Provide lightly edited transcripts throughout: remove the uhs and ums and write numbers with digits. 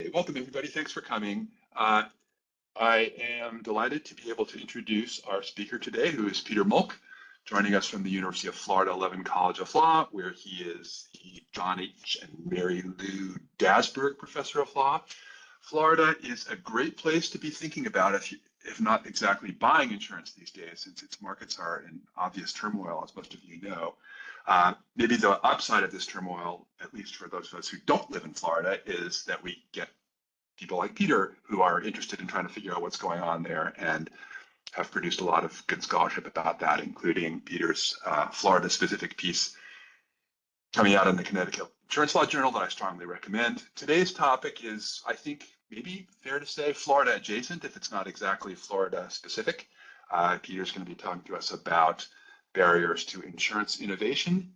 Hey, welcome everybody. Thanks for coming. I am delighted to be able to introduce our speaker today, who is Peter Molk, joining us from the University of Florida Levin College of Law, where he is the John H. and Mary Lou Dasberg Professor of Law. Florida is a great place to be thinking about if not exactly buying insurance these days, since its markets are in obvious turmoil, as most of you know. Maybe the upside of this turmoil, at least for those of us who don't live in Florida, is that we get people like Peter who are interested in trying to figure out what's going on there and have produced a lot of good scholarship about that, including Peter's Florida-specific piece coming out in the Connecticut Insurance Law Journal that I strongly recommend. Today's topic is, I think, maybe fair to say Florida adjacent, if it's not exactly Florida specific. Peter's going to be talking to us about barriers to insurance innovation.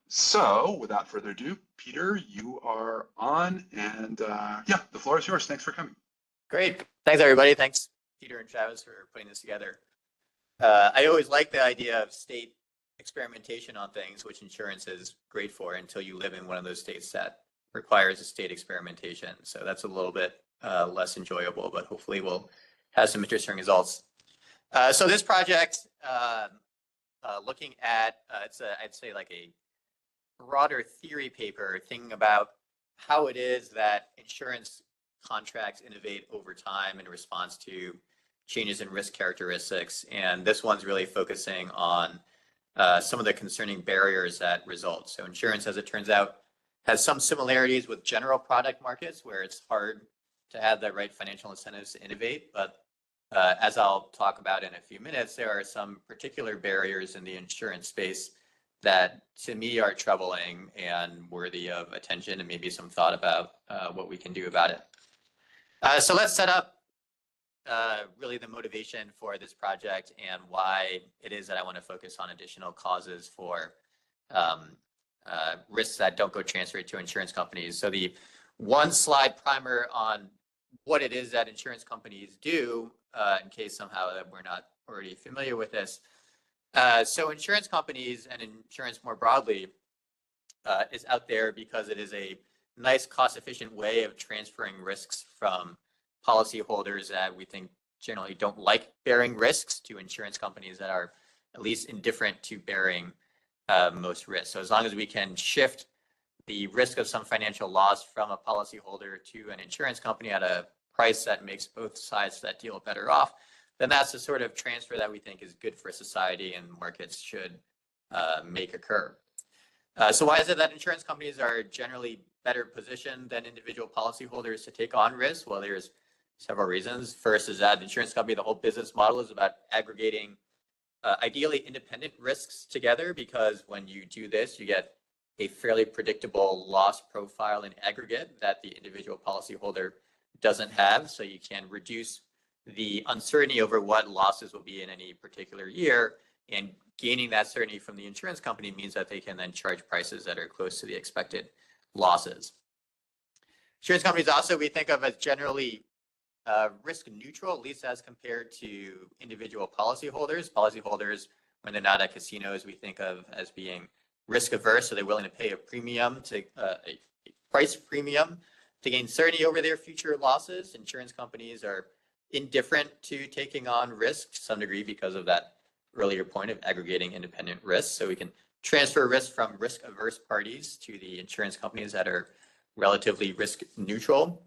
So without further ado, Peter, you are on, and yeah, the floor is yours. Thanks for coming. Great. Thanks, everybody. Thanks, Peter and Travis, for putting this together. I always like the idea of state experimentation on things, which insurance is great for until you live in one of those states that requires a state experimentation. So that's a little bit less enjoyable, but hopefully we'll have some interesting results. So this project, looking at, I'd say like a broader theory paper, thinking about how it is that insurance contracts innovate over time in response to changes in risk characteristics. And this one's really focusing on some of the concerning barriers that result. So insurance, as it turns out, has some similarities with general product markets where it's hard to have the right financial incentives to innovate. But as I'll talk about in a few minutes, there are some particular barriers in the insurance space that to me are troubling and worthy of attention and maybe some thought about what we can do about it. So let's set up really the motivation for this project and why it is that I want to focus on additional causes for risks that don't go transferred to insurance companies. So the one slide primer on what it is that insurance companies do, in case somehow that we're not already familiar with this. So insurance companies and insurance more broadly is out there because it is a nice cost-efficient way of transferring risks from policyholders that we think generally don't like bearing risks to insurance companies that are at least indifferent to bearing most risks. So as long as we can shift the risk of some financial loss from a policyholder to an insurance company at a price that makes both sides of that deal better off, then that's the sort of transfer that we think is good for society and markets should make occur. So why is it that insurance companies are generally better positioned than individual policyholders to take on risk? Well, there's several reasons. First is that insurance company, the whole business model is about aggregating ideally independent risks together, because when you do this, you get a fairly predictable loss profile in aggregate that the individual policyholder doesn't have. So you can reduce the uncertainty over what losses will be in any particular year, and gaining that certainty from the insurance company means that they can then charge prices that are close to the expected losses. Insurance companies also we think of as generally risk neutral, at least as compared to individual policyholders. Policyholders, when they're not at casinos, we think of as being risk averse, so they're willing to pay a premium, to a price premium to gain certainty over their future losses. Insurance companies are indifferent to taking on risk to some degree because of that earlier point of aggregating independent risks. So we can transfer risk from risk averse parties to the insurance companies that are relatively risk neutral.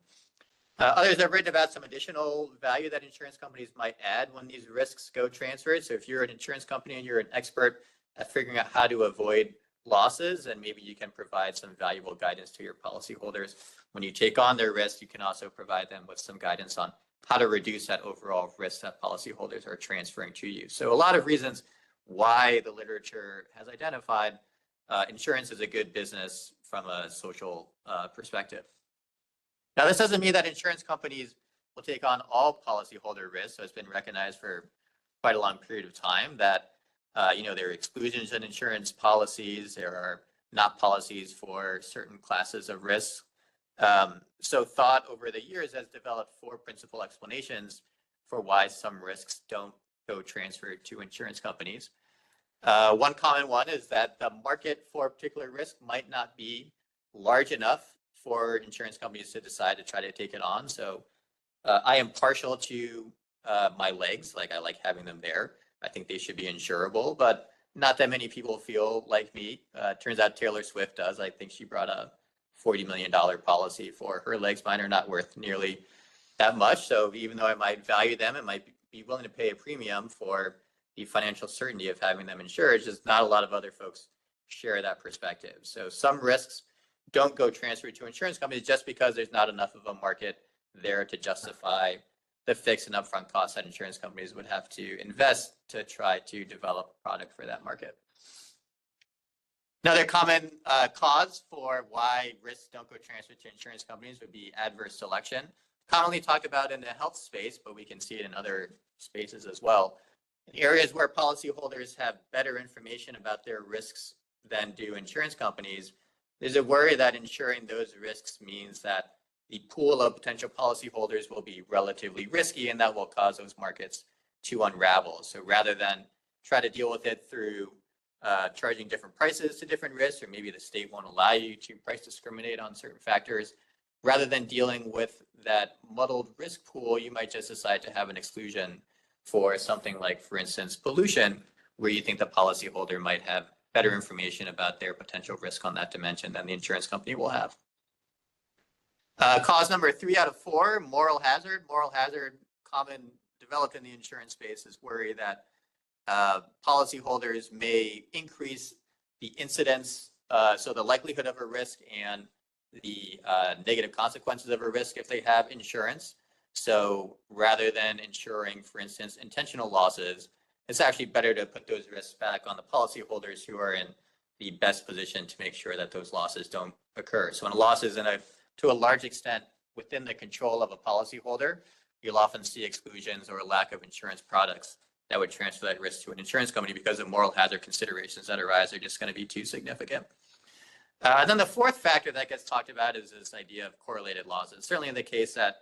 Others have written about some additional value that insurance companies might add when these risks go transferred. So if you're an insurance company and you're an expert at figuring out how to avoid losses, and maybe you can provide some valuable guidance to your policyholders. When you take on their risk, you can also provide them with some guidance on how to reduce that overall risk that policyholders are transferring to you. So a lot of reasons why the literature has identified insurance is a good business from a social perspective. Now, this doesn't mean that insurance companies will take on all policyholder risks. So it's been recognized for quite a long period of time that there are exclusions in insurance policies. There are not policies for certain classes of risks. So thought over the years has developed four principal explanations for why some risks don't go transferred to insurance companies. One common one is that the market for a particular risk might not be large enough for insurance companies to decide to try to take it on. So I am partial to my legs. Like I like having them there. I think they should be insurable, but not that many people feel like me. Turns out Taylor Swift does. I think she brought a $40 million policy for her legs. Mine are not worth nearly that much. So even though I might value them, I might be willing to pay a premium for the financial certainty of having them insured. Just not a lot of other folks share that perspective. So some risks don't go transferred to insurance companies just because there's not enough of a market there to justify the fixed and upfront costs that insurance companies would have to invest to try to develop a product for that market. Another common cause for why risks don't go transferred to insurance companies would be adverse selection. Commonly talked about in the health space, but we can see it in other spaces as well. In areas where policyholders have better information about their risks than do insurance companies, there's a worry that insuring those risks means that the pool of potential policyholders will be relatively risky, and that will cause those markets to unravel. So rather than try to deal with it through charging different prices to different risks, or maybe the state won't allow you to price discriminate on certain factors, rather than dealing with that muddled risk pool, you might just decide to have an exclusion for something like, for instance, pollution, where you think the policyholder might have better information about their potential risk on that dimension than the insurance company will have. Cause number 3 out of 4, moral hazard. Moral hazard, common developed in the insurance space, is worry that policyholders may increase the incidence, so the likelihood of a risk and the negative consequences of a risk if they have insurance. So rather than insuring, for instance, intentional losses, it's actually better to put those risks back on the policyholders who are in the best position to make sure that those losses don't occur. So when a loss is to a large extent within the control of a policyholder, you'll often see exclusions or a lack of insurance products that would transfer that risk to an insurance company because the moral hazard considerations that arise are just going to be too significant. Then the fourth factor that gets talked about is this idea of correlated losses. Certainly in the case that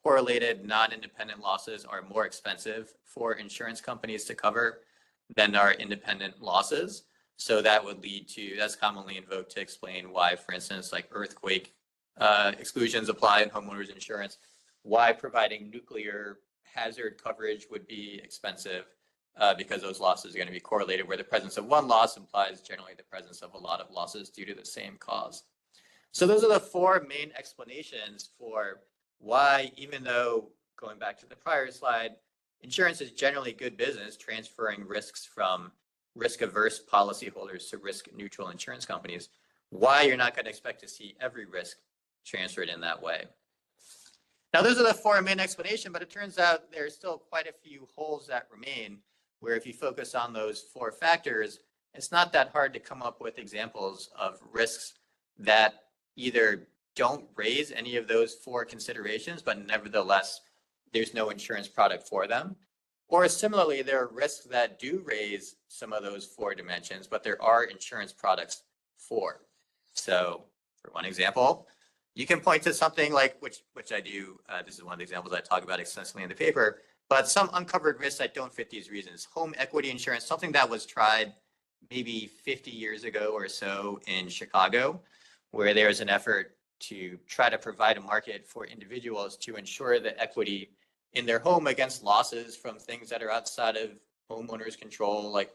correlated non-independent losses are more expensive for insurance companies to cover than are independent losses. So that would lead to, that's commonly invoked to explain why, for instance, like earthquake exclusions apply in homeowners insurance, why providing nuclear hazard coverage would be expensive, because those losses are going to be correlated, where the presence of one loss implies generally the presence of a lot of losses due to the same cause. So those are the 4 main explanations for why, even though, going back to the prior slide, insurance is generally good business transferring risks from risk-averse policyholders to risk-neutral insurance companies, why you're not going to expect to see every risk transferred in that way. Now, those are the 4 main explanations, but it turns out there's still quite a few holes that remain, where if you focus on those 4 factors, it's not that hard to come up with examples of risks that either don't raise any of those 4 considerations, but nevertheless, there's no insurance product for them. Or similarly, there are risks that do raise some of those 4 dimensions, but there are insurance products for. So for one example, you can point to something like, which I do, this is one of the examples I talk about extensively in the paper, but some uncovered risks that don't fit these reasons. Home equity insurance, something that was tried maybe 50 years ago or so in Chicago, where there's an effort to try to provide a market for individuals to insure the equity in their home against losses from things that are outside of homeowners' control, like,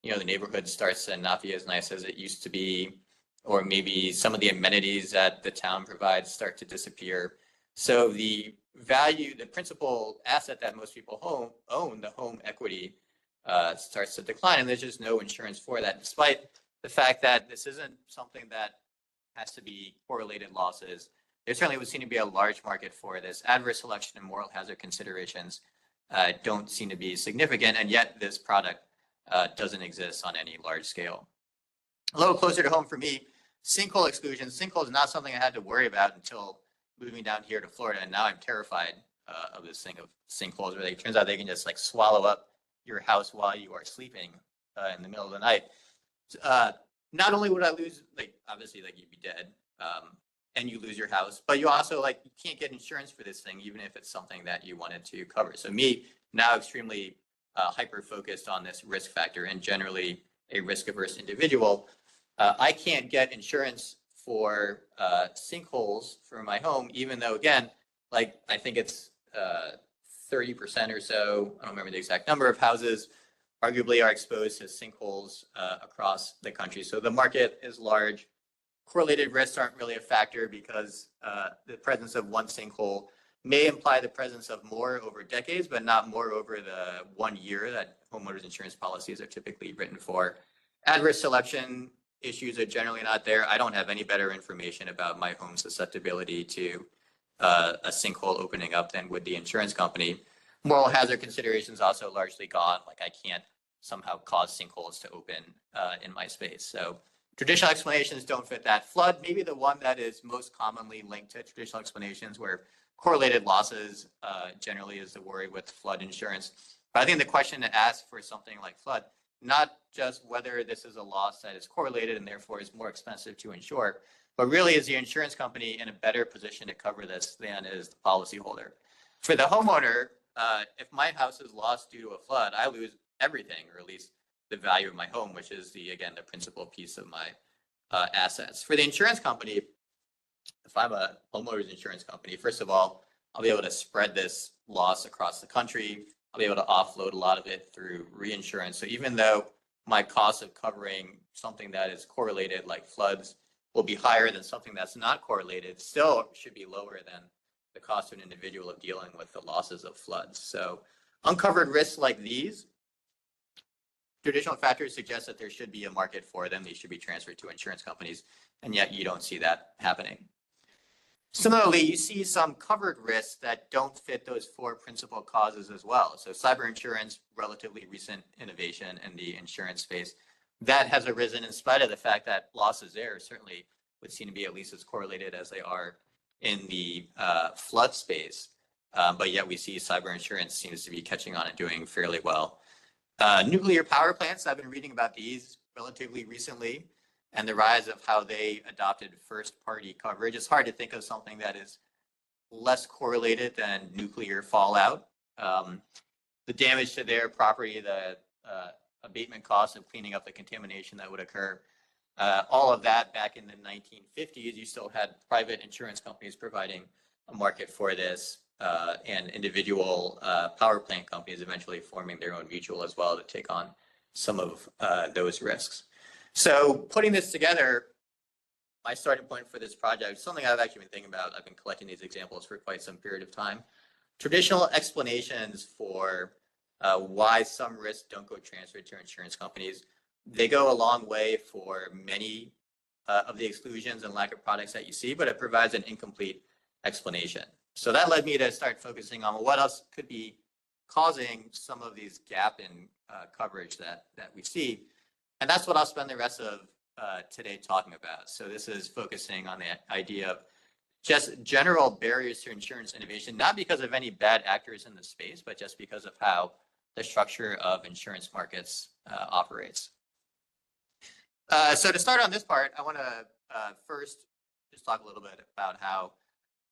you know, the neighborhood starts to not be as nice as it used to be, or maybe some of the amenities that the town provides start to disappear. So the value, the principal asset that most people own, the home equity, starts to decline, and there's just no insurance for that, despite the fact that this isn't something that has to be correlated losses. There certainly would seem to be a large market for this. Adverse selection and moral hazard considerations don't seem to be significant, and yet this product doesn't exist on any large scale. A little closer to home for me, sinkhole exclusion. Sinkhole is not something I had to worry about until moving down here to Florida, and now I'm terrified of this thing of sinkholes, where it turns out they can just like swallow up your house while you are sleeping in the middle of the night. Not only would I lose, like, obviously, like, you'd be dead, and you lose your house, but you also, like, you can't get insurance for this thing, even if it's something that you wanted to cover. So me, now extremely hyper-focused on this risk factor, and generally a risk-averse individual, I can't get insurance for sinkholes for my home, even though, again, like I think it's 30% or so, I don't remember the exact number of houses, arguably are exposed to sinkholes across the country. So the market is large. Correlated risks aren't really a factor because the presence of one sinkhole may imply the presence of more over decades, but not more over the 1 year that homeowners insurance policies are typically written for. Adverse selection issues are generally not there. I don't have any better information about my home's susceptibility to a sinkhole opening up than would the insurance company. Moral hazard considerations also largely gone. Like I can't somehow cause sinkholes to open in my space. So traditional explanations don't fit that. Flood, maybe the one that is most commonly linked to traditional explanations where correlated losses generally is the worry with flood insurance. But I think the question to ask for something like flood, not just whether this is a loss that is correlated and therefore is more expensive to insure, but really is the insurance company in a better position to cover this than is the policyholder. For the homeowner, if my house is lost due to a flood, I lose everything, or at least the value of my home, which is again, the principal piece of my assets. For the insurance company, if I'm a homeowners insurance company, first of all, I'll be able to spread this loss across the country. I'll be able to offload a lot of it through reinsurance. So even though my cost of covering something that is correlated like floods will be higher than something that's not correlated, still should be lower than the cost to an individual of dealing with the losses of floods. So uncovered risks like these, traditional factors suggest that there should be a market for them. They should be transferred to insurance companies, and yet you don't see that happening. Similarly, you see some covered risks that don't fit those four principal causes as well. So cyber insurance, relatively recent innovation in the insurance space, that has arisen in spite of the fact that losses there certainly would seem to be at least as correlated as they are in the flood space. But yet we see cyber insurance seems to be catching on and doing fairly well. Nuclear power plants, I've been reading about these relatively recently, and the rise of how they adopted first-party coverage. It's hard to think of something that is less correlated than nuclear fallout. The damage to their property, the abatement costs of cleaning up the contamination that would occur, all of that back in the 1950s, you still had private insurance companies providing a market for this, and individual power plant companies eventually forming their own mutual as well to take on some of those risks. So putting this together, my starting point for this project, something I've actually been thinking about, I've been collecting these examples for quite some period of time. Traditional explanations for why some risks don't go transferred to insurance companies, they go a long way for many of the exclusions and lack of products that you see, but it provides an incomplete explanation. So that led me to start focusing on what else could be causing some of these gap in coverage that we see. And that's what I'll spend the rest of today talking about. So this is focusing on the idea of just general barriers to insurance innovation, not because of any bad actors in the space, but just because of how the structure of insurance markets operates. So to start on this part, I want to first just talk a little bit about how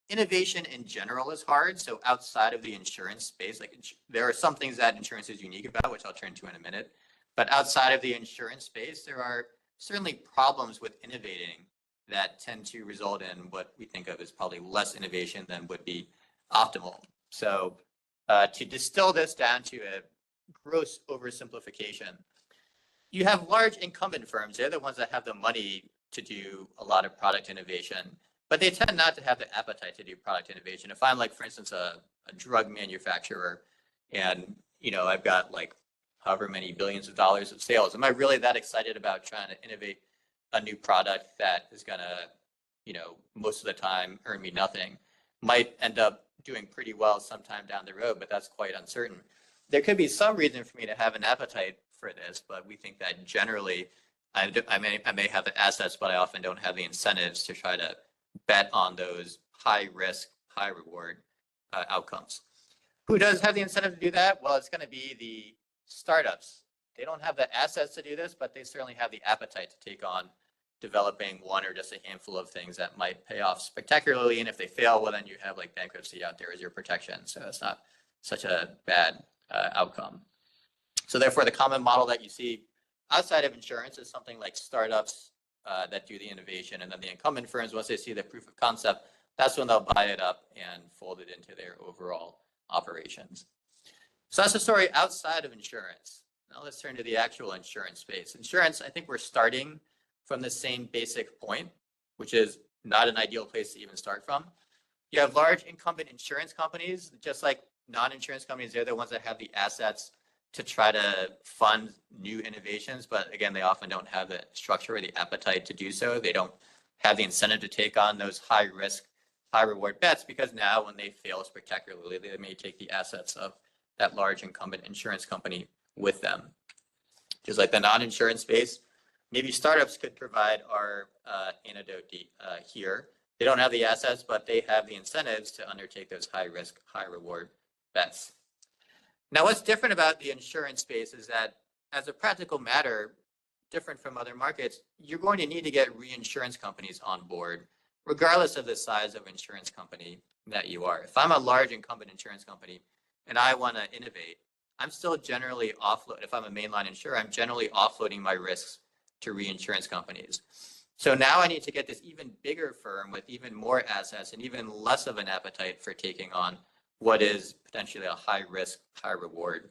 innovation in general is hard. So outside of the insurance space, like there are some things that insurance is unique about, which I'll turn to in a minute. But outside of the insurance space, there are certainly problems with innovating that tend to result in what we think of as probably less innovation than would be optimal. So to distill this down to a gross oversimplification, you have large incumbent firms. They're the ones that have the money to do a lot of product innovation, but they tend not to have the appetite to do product innovation. If I'm like, for instance, a drug manufacturer and, you know, I've got like however many billions of dollars of sales, am I really that excited about trying to innovate a new product that is going to, you know, most of the time earn me nothing? Might end up doing pretty well sometime down the road, but that's quite uncertain. There could be some reason for me to have an appetite for this, but we think that generally I may have the assets, but I often don't have the incentives to try to bet on those high risk, high reward outcomes. Who does have the incentive to do that? Well, it's going to be the startups. They don't have the assets to do this, but they certainly have the appetite to take on developing one or just a handful of things that might pay off spectacularly. And if they fail, well, then you have like bankruptcy out there as your protection. So it's not such a bad outcome. So therefore, the common model that you see outside of insurance is something like startups that do the innovation. And then the incumbent firms, once they see the proof of concept, that's when they'll buy it up and fold it into their overall operations. So that's the story outside of insurance. Now let's turn to the actual insurance space. Insurance, I think we're starting from the same basic point, which is not an ideal place to even start from. You have large incumbent insurance companies, just like non-insurance companies. They're the ones that have the assets to try to fund new innovations. But again, they often don't have the structure or the appetite to do so. They don't have the incentive to take on those high risk, high reward bets, because now when they fail spectacularly, they may take the assets of that large incumbent insurance company with them. Just like the non-insurance space, maybe startups could provide our antidote here. They don't have the assets, but they have the incentives to undertake those high risk, high reward bets. Now, what's different about the insurance space is that as a practical matter, different from other markets, you're going to need to get reinsurance companies on board, regardless of the size of insurance company that you are. If I'm a large incumbent insurance company and I want to innovate, I'm still generally offload. If I'm a mainline insurer, I'm generally offloading my risks to reinsurance companies. So now I need to get this even bigger firm with even more assets and even less of an appetite for taking on what is potentially a high risk, high reward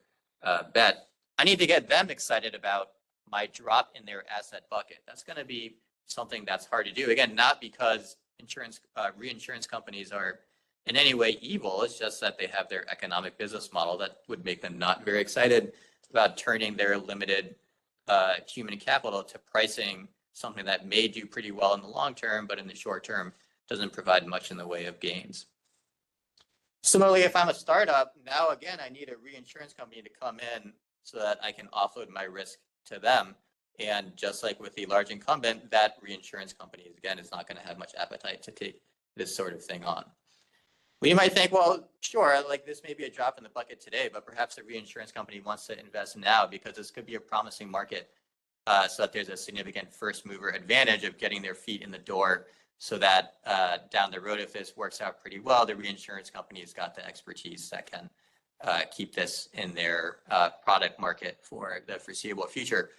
bet. I need to get them excited about my drop in their asset bucket. That's going to be something that's hard to do. Again, not because reinsurance companies are in any way evil. It's just that they have their economic business model that would make them not very excited about turning their limited human capital to pricing something that may do pretty well in the long term, but in the short term doesn't provide much in the way of gains. Similarly, if I'm a startup, now again, I need a reinsurance company to come in so that I can offload my risk to them. And just like with the large incumbent, that reinsurance company, again, is not going to have much appetite to take this sort of thing on. Well, you might think, well, sure, like this may be a drop in the bucket today, but perhaps the reinsurance company wants to invest now because this could be a promising market, so that there's a significant first mover advantage of getting their feet in the door, so that down the road, if this works out pretty well, the reinsurance company has got the expertise that can keep this in their product market for the foreseeable future.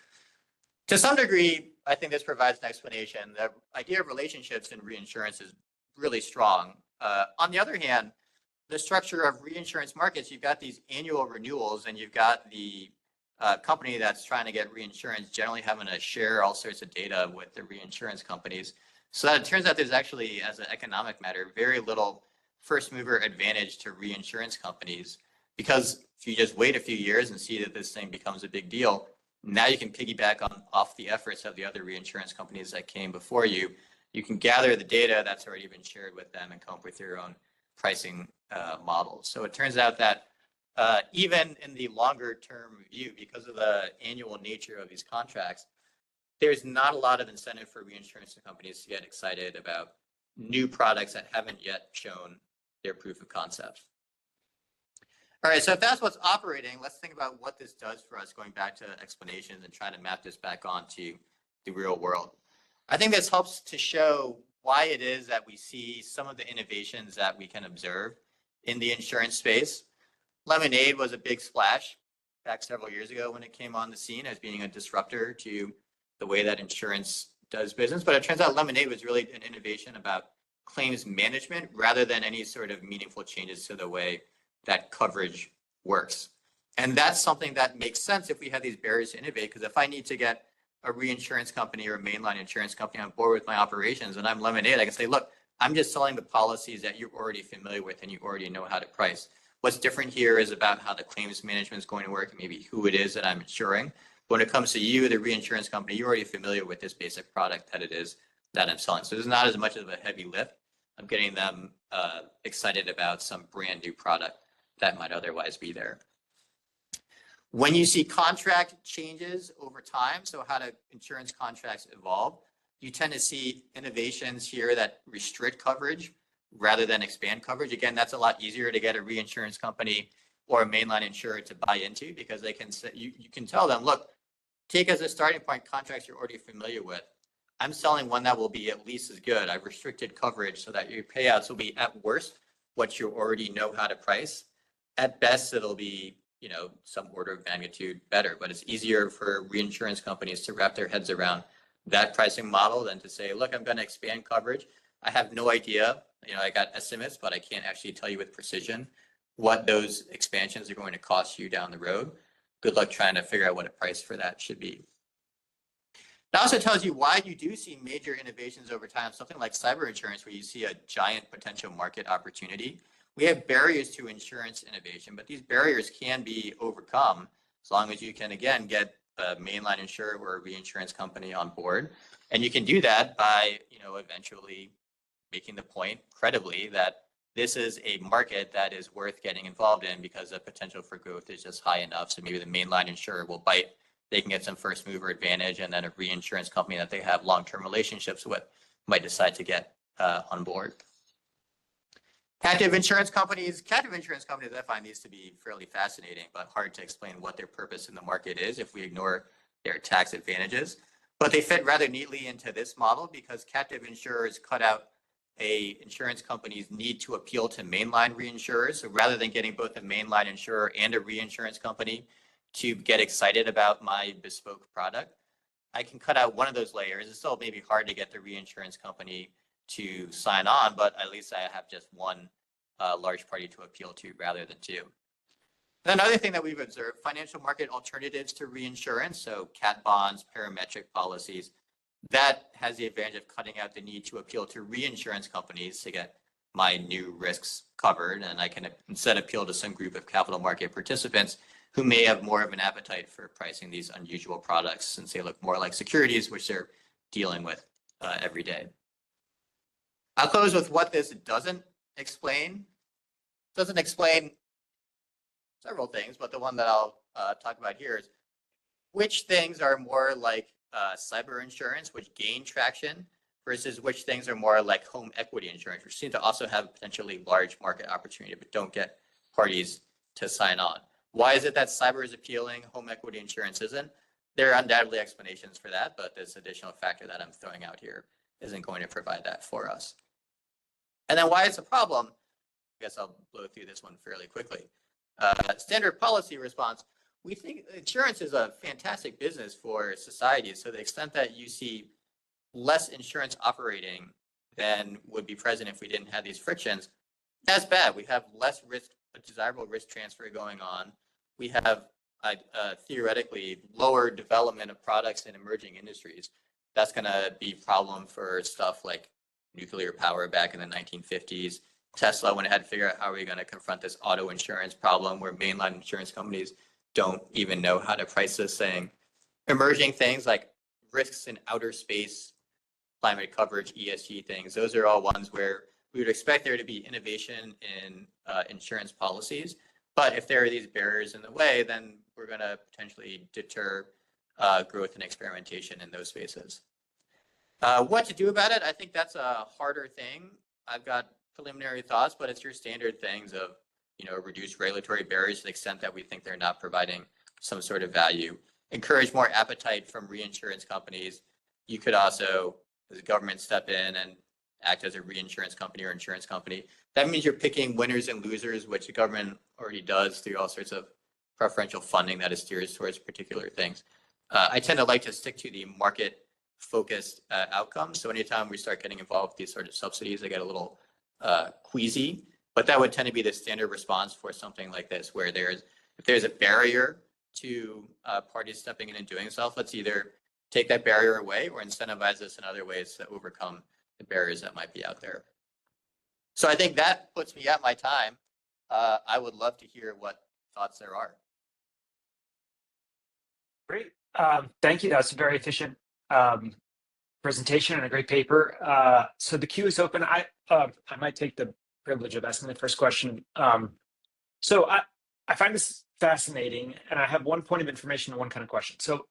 To some degree, I think this provides an explanation. The idea of relationships in reinsurance is really strong. On the other hand, the structure of reinsurance markets, you've got these annual renewals, and you've got the company that's trying to get reinsurance generally having to share all sorts of data with the reinsurance companies. So that it turns out there's actually, as an economic matter, very little first mover advantage to reinsurance companies, because if you just wait a few years and see that this thing becomes a big deal, now you can piggyback off the efforts of the other reinsurance companies that came before you. You can gather the data that's already been shared with them and come up with your own pricing models. So it turns out that even in the longer term view, because of the annual nature of these contracts, there's not a lot of incentive for reinsurance companies to get excited about new products that haven't yet shown their proof of concept. All right, so if that's what's operating, let's think about what this does for us, going back to explanations and trying to map this back onto the real world. I think this helps to show why it is that we see some of the innovations that we can observe in the insurance space. Lemonade was a big splash back several years ago when it came on the scene as being a disruptor to the way that insurance does business. But it turns out Lemonade was really an innovation about claims management rather than any sort of meaningful changes to the way that coverage works. And that's something that makes sense if we have these barriers to innovate, because if I need to get a reinsurance company or a mainline insurance company on board with my operations and I'm Lemonade, I can say, look, I'm just selling the policies that you're already familiar with and you already know how to price. What's different here is about how the claims management is going to work and maybe who it is that I'm insuring. But when it comes to you, the reinsurance company, you're already familiar with this basic product that it is that I'm selling. So there's not as much of a heavy lift of getting them excited about some brand new product that might otherwise be there. When you see contract changes over time, so how do insurance contracts evolve, you tend to see innovations here that restrict coverage rather than expand coverage. Again, that's a lot easier to get a reinsurance company or a mainline insurer to buy into, because they can say, you can tell them, look, take as a starting point contracts you're already familiar with. I'm selling one that will be at least as good. I've restricted coverage so that your payouts will be at worst what you already know how to price. At best, it'll be, some order of magnitude better, but it's easier for reinsurance companies to wrap their heads around that pricing model than to say, look, I'm going to expand coverage. I have no idea. I got estimates, but I can't actually tell you with precision what those expansions are going to cost you down the road. Good luck trying to figure out what a price for that should be. It also tells you why you do see major innovations over time, something like cyber insurance, where you see a giant potential market opportunity. We have barriers to insurance innovation, but these barriers can be overcome as long as you can, again, get a mainline insurer or a reinsurance company on board. And you can do that by, eventually making the point credibly that this is a market that is worth getting involved in because the potential for growth is just high enough. So maybe the mainline insurer will bite. They can get some first mover advantage, and then a reinsurance company that they have long-term relationships with might decide to get on board. Captive insurance companies, I find these to be fairly fascinating, but hard to explain what their purpose in the market is if we ignore their tax advantages. But they fit rather neatly into this model because captive insurers cut out a insurance company's need to appeal to mainline reinsurers. So rather than getting both a mainline insurer and a reinsurance company to get excited about my bespoke product, I can cut out one of those layers. It's still maybe hard to get the reinsurance company to sign on, but at least I have just one large party to appeal to rather than two. And another thing that we've observed, financial market alternatives to reinsurance, so cat bonds, parametric policies, that has the advantage of cutting out the need to appeal to reinsurance companies to get my new risks covered. And I can instead appeal to some group of capital market participants who may have more of an appetite for pricing these unusual products since they look more like securities, which they're dealing with every day. I'll close with what this doesn't explain. It doesn't explain several things, but the one that I'll talk about here is which things are more like cyber insurance, which gain traction, versus which things are more like home equity insurance, which seem to also have a potentially large market opportunity, but don't get parties to sign on. Why is it that cyber is appealing, home equity insurance isn't? There are undoubtedly explanations for that, but this additional factor that I'm throwing out here isn't going to provide that for us. And then why it's a problem, I guess I'll blow through this one fairly quickly. Standard policy response. We think insurance is a fantastic business for society. So the extent that you see less insurance operating than would be present if we didn't have these frictions, that's bad. We have less risk, desirable risk transfer going on. We have theoretically lower development of products in emerging industries. That's going to be a problem for stuff like nuclear power back in the 1950s. Tesla, when it had to figure out how are we going to confront this auto insurance problem where mainline insurance companies don't even know how to price this thing. Emerging things like risks in outer space, climate coverage, ESG things, those are all ones where we would expect there to be innovation in insurance policies. But if there are these barriers in the way, then we're going to potentially deter growth and experimentation in those spaces. What to do about it? I think that's a harder thing. I've got preliminary thoughts, but it's your standard things of, reduce regulatory barriers to the extent that we think they're not providing some sort of value. Encourage more appetite from reinsurance companies. You could also, as a government, step in and act as a reinsurance company or insurance company. That means you're picking winners and losers, which the government already does through all sorts of preferential funding that is steered towards particular things. I tend to like to stick to the market-focused outcomes. So anytime we start getting involved with these sort of subsidies, I get a little queasy. But that would tend to be the standard response for something like this, where if there's a barrier to parties stepping in and doing so, let's either take that barrier away or incentivize us in other ways to overcome the barriers that might be out there. So I think that puts me at my time. I would love to hear what thoughts there are. Great. Thank you. That was a very efficient presentation and a great paper. So the queue is open. I might take the privilege of asking the first question. So I find this fascinating, and I have one point of information and one kind of question. So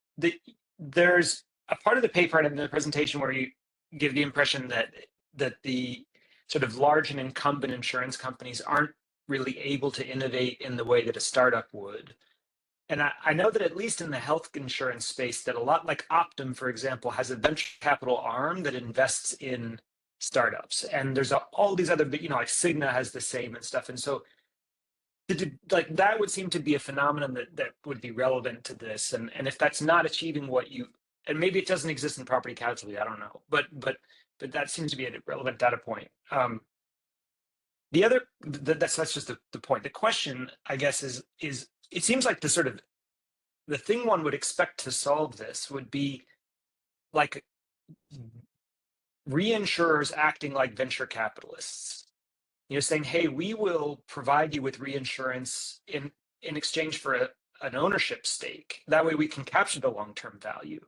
there's a part of the paper and in the presentation where you give the impression that the sort of large and incumbent insurance companies aren't really able to innovate in the way that a startup would. And I know that at least in the health insurance space, that a lot like Optum, for example, has a venture capital arm that invests in startups. And there's all these other, like Cigna has the same and stuff. And so like that would seem to be a phenomenon that would be relevant to this. And if that's not achieving what you and maybe it doesn't exist in property casualty, I don't know, but that seems to be a relevant data point. The other, that's just the point. The question, I guess, is it seems like the thing one would expect to solve this would be like reinsurers acting like venture capitalists, saying, hey, we will provide you with reinsurance in exchange for an ownership stake. That way we can capture the long-term value.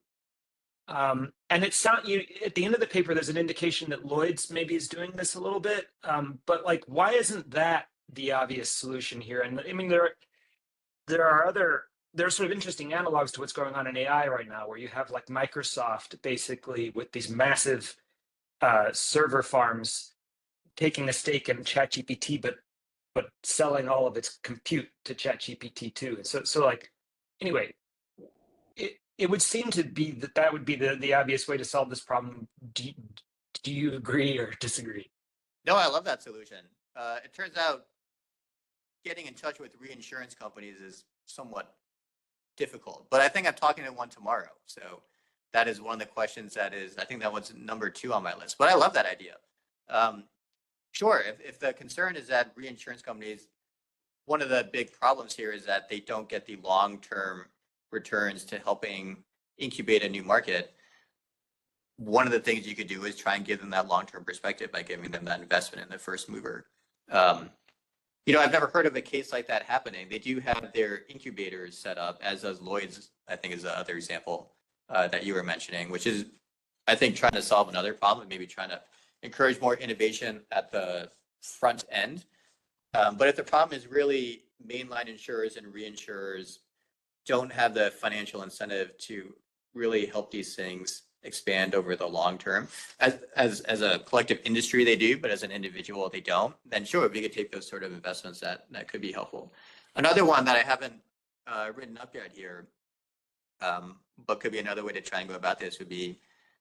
And it's not, at the end of the paper, there's an indication that Lloyd's maybe is doing this a little bit. But like, why isn't that the obvious solution here? And I mean, there are sort of interesting analogs to what's going on in AI right now, where you have like Microsoft basically with these massive server farms taking a stake in ChatGPT, but selling all of its compute to ChatGPT too. So like, anyway, it would seem to be that would be the obvious way to solve this problem. Do you agree or disagree? No, I love that solution. It turns out getting in touch with reinsurance companies is somewhat difficult, but I think I'm talking to one tomorrow. So that is one of the questions I think that was number 2 on my list, but I love that idea. Sure, if the concern is that reinsurance companies, one of the big problems here is that they don't get the long-term returns to helping incubate a new market. One of the things you could do is try and give them that long-term perspective by giving them that investment in the first mover. I've never heard of a case like that happening. They do have their incubators set up, as does Lloyd's, I think is the other example that you were mentioning, which is, I think, trying to solve another problem, maybe trying to encourage more innovation at the front end. But if the problem is really mainline insurers and reinsurers don't have the financial incentive to really help these things expand over the long term, as a collective industry they do, but as an individual they don't, then sure, we could take those sort of investments that could be helpful. Another one that I haven't written up yet here, but could be another way to try and go about this, would be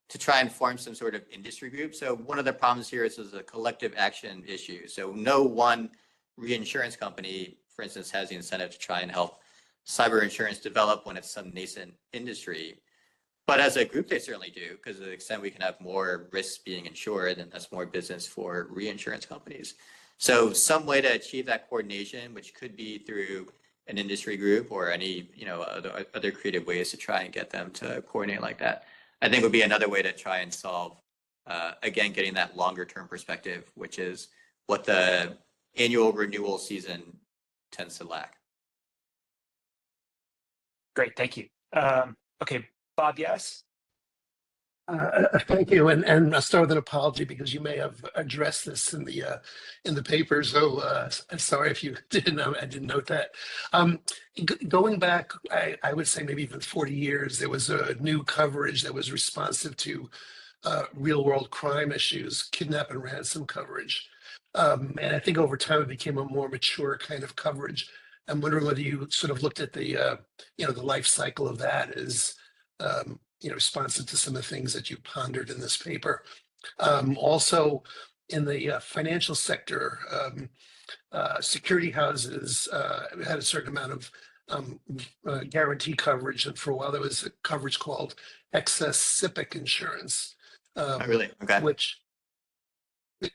to try and form some sort of industry group. So one of the problems here is a collective action issue. So no one reinsurance company, for instance, has the incentive to try and help cyber insurance develop when it's some nascent industry. But as a group, they certainly do, because to the extent we can have more risks being insured, then that's more business for reinsurance companies. So some way to achieve that coordination, which could be through an industry group or any other creative ways to try and get them to coordinate like that, I think would be another way to try and solve, again, getting that longer term perspective, which is what the annual renewal season tends to lack. Great, thank you. Okay, Bob, yes? Thank you, and I'll start with an apology because you may have addressed this in the paper. So I'm sorry if you didn't know. I didn't note that. Going back, I would say maybe even 40 years, there was a new coverage that was responsive to real world crime issues, kidnap and ransom coverage, and I think over time it became a more mature kind of coverage. I'm wondering whether you sort of looked at the the life cycle of that as responsive to some of the things that you pondered in this paper. Also, in the financial sector, security houses had a certain amount of guarantee coverage, and for a while there was a coverage called excess SIPC insurance. Oh, really? Okay. Which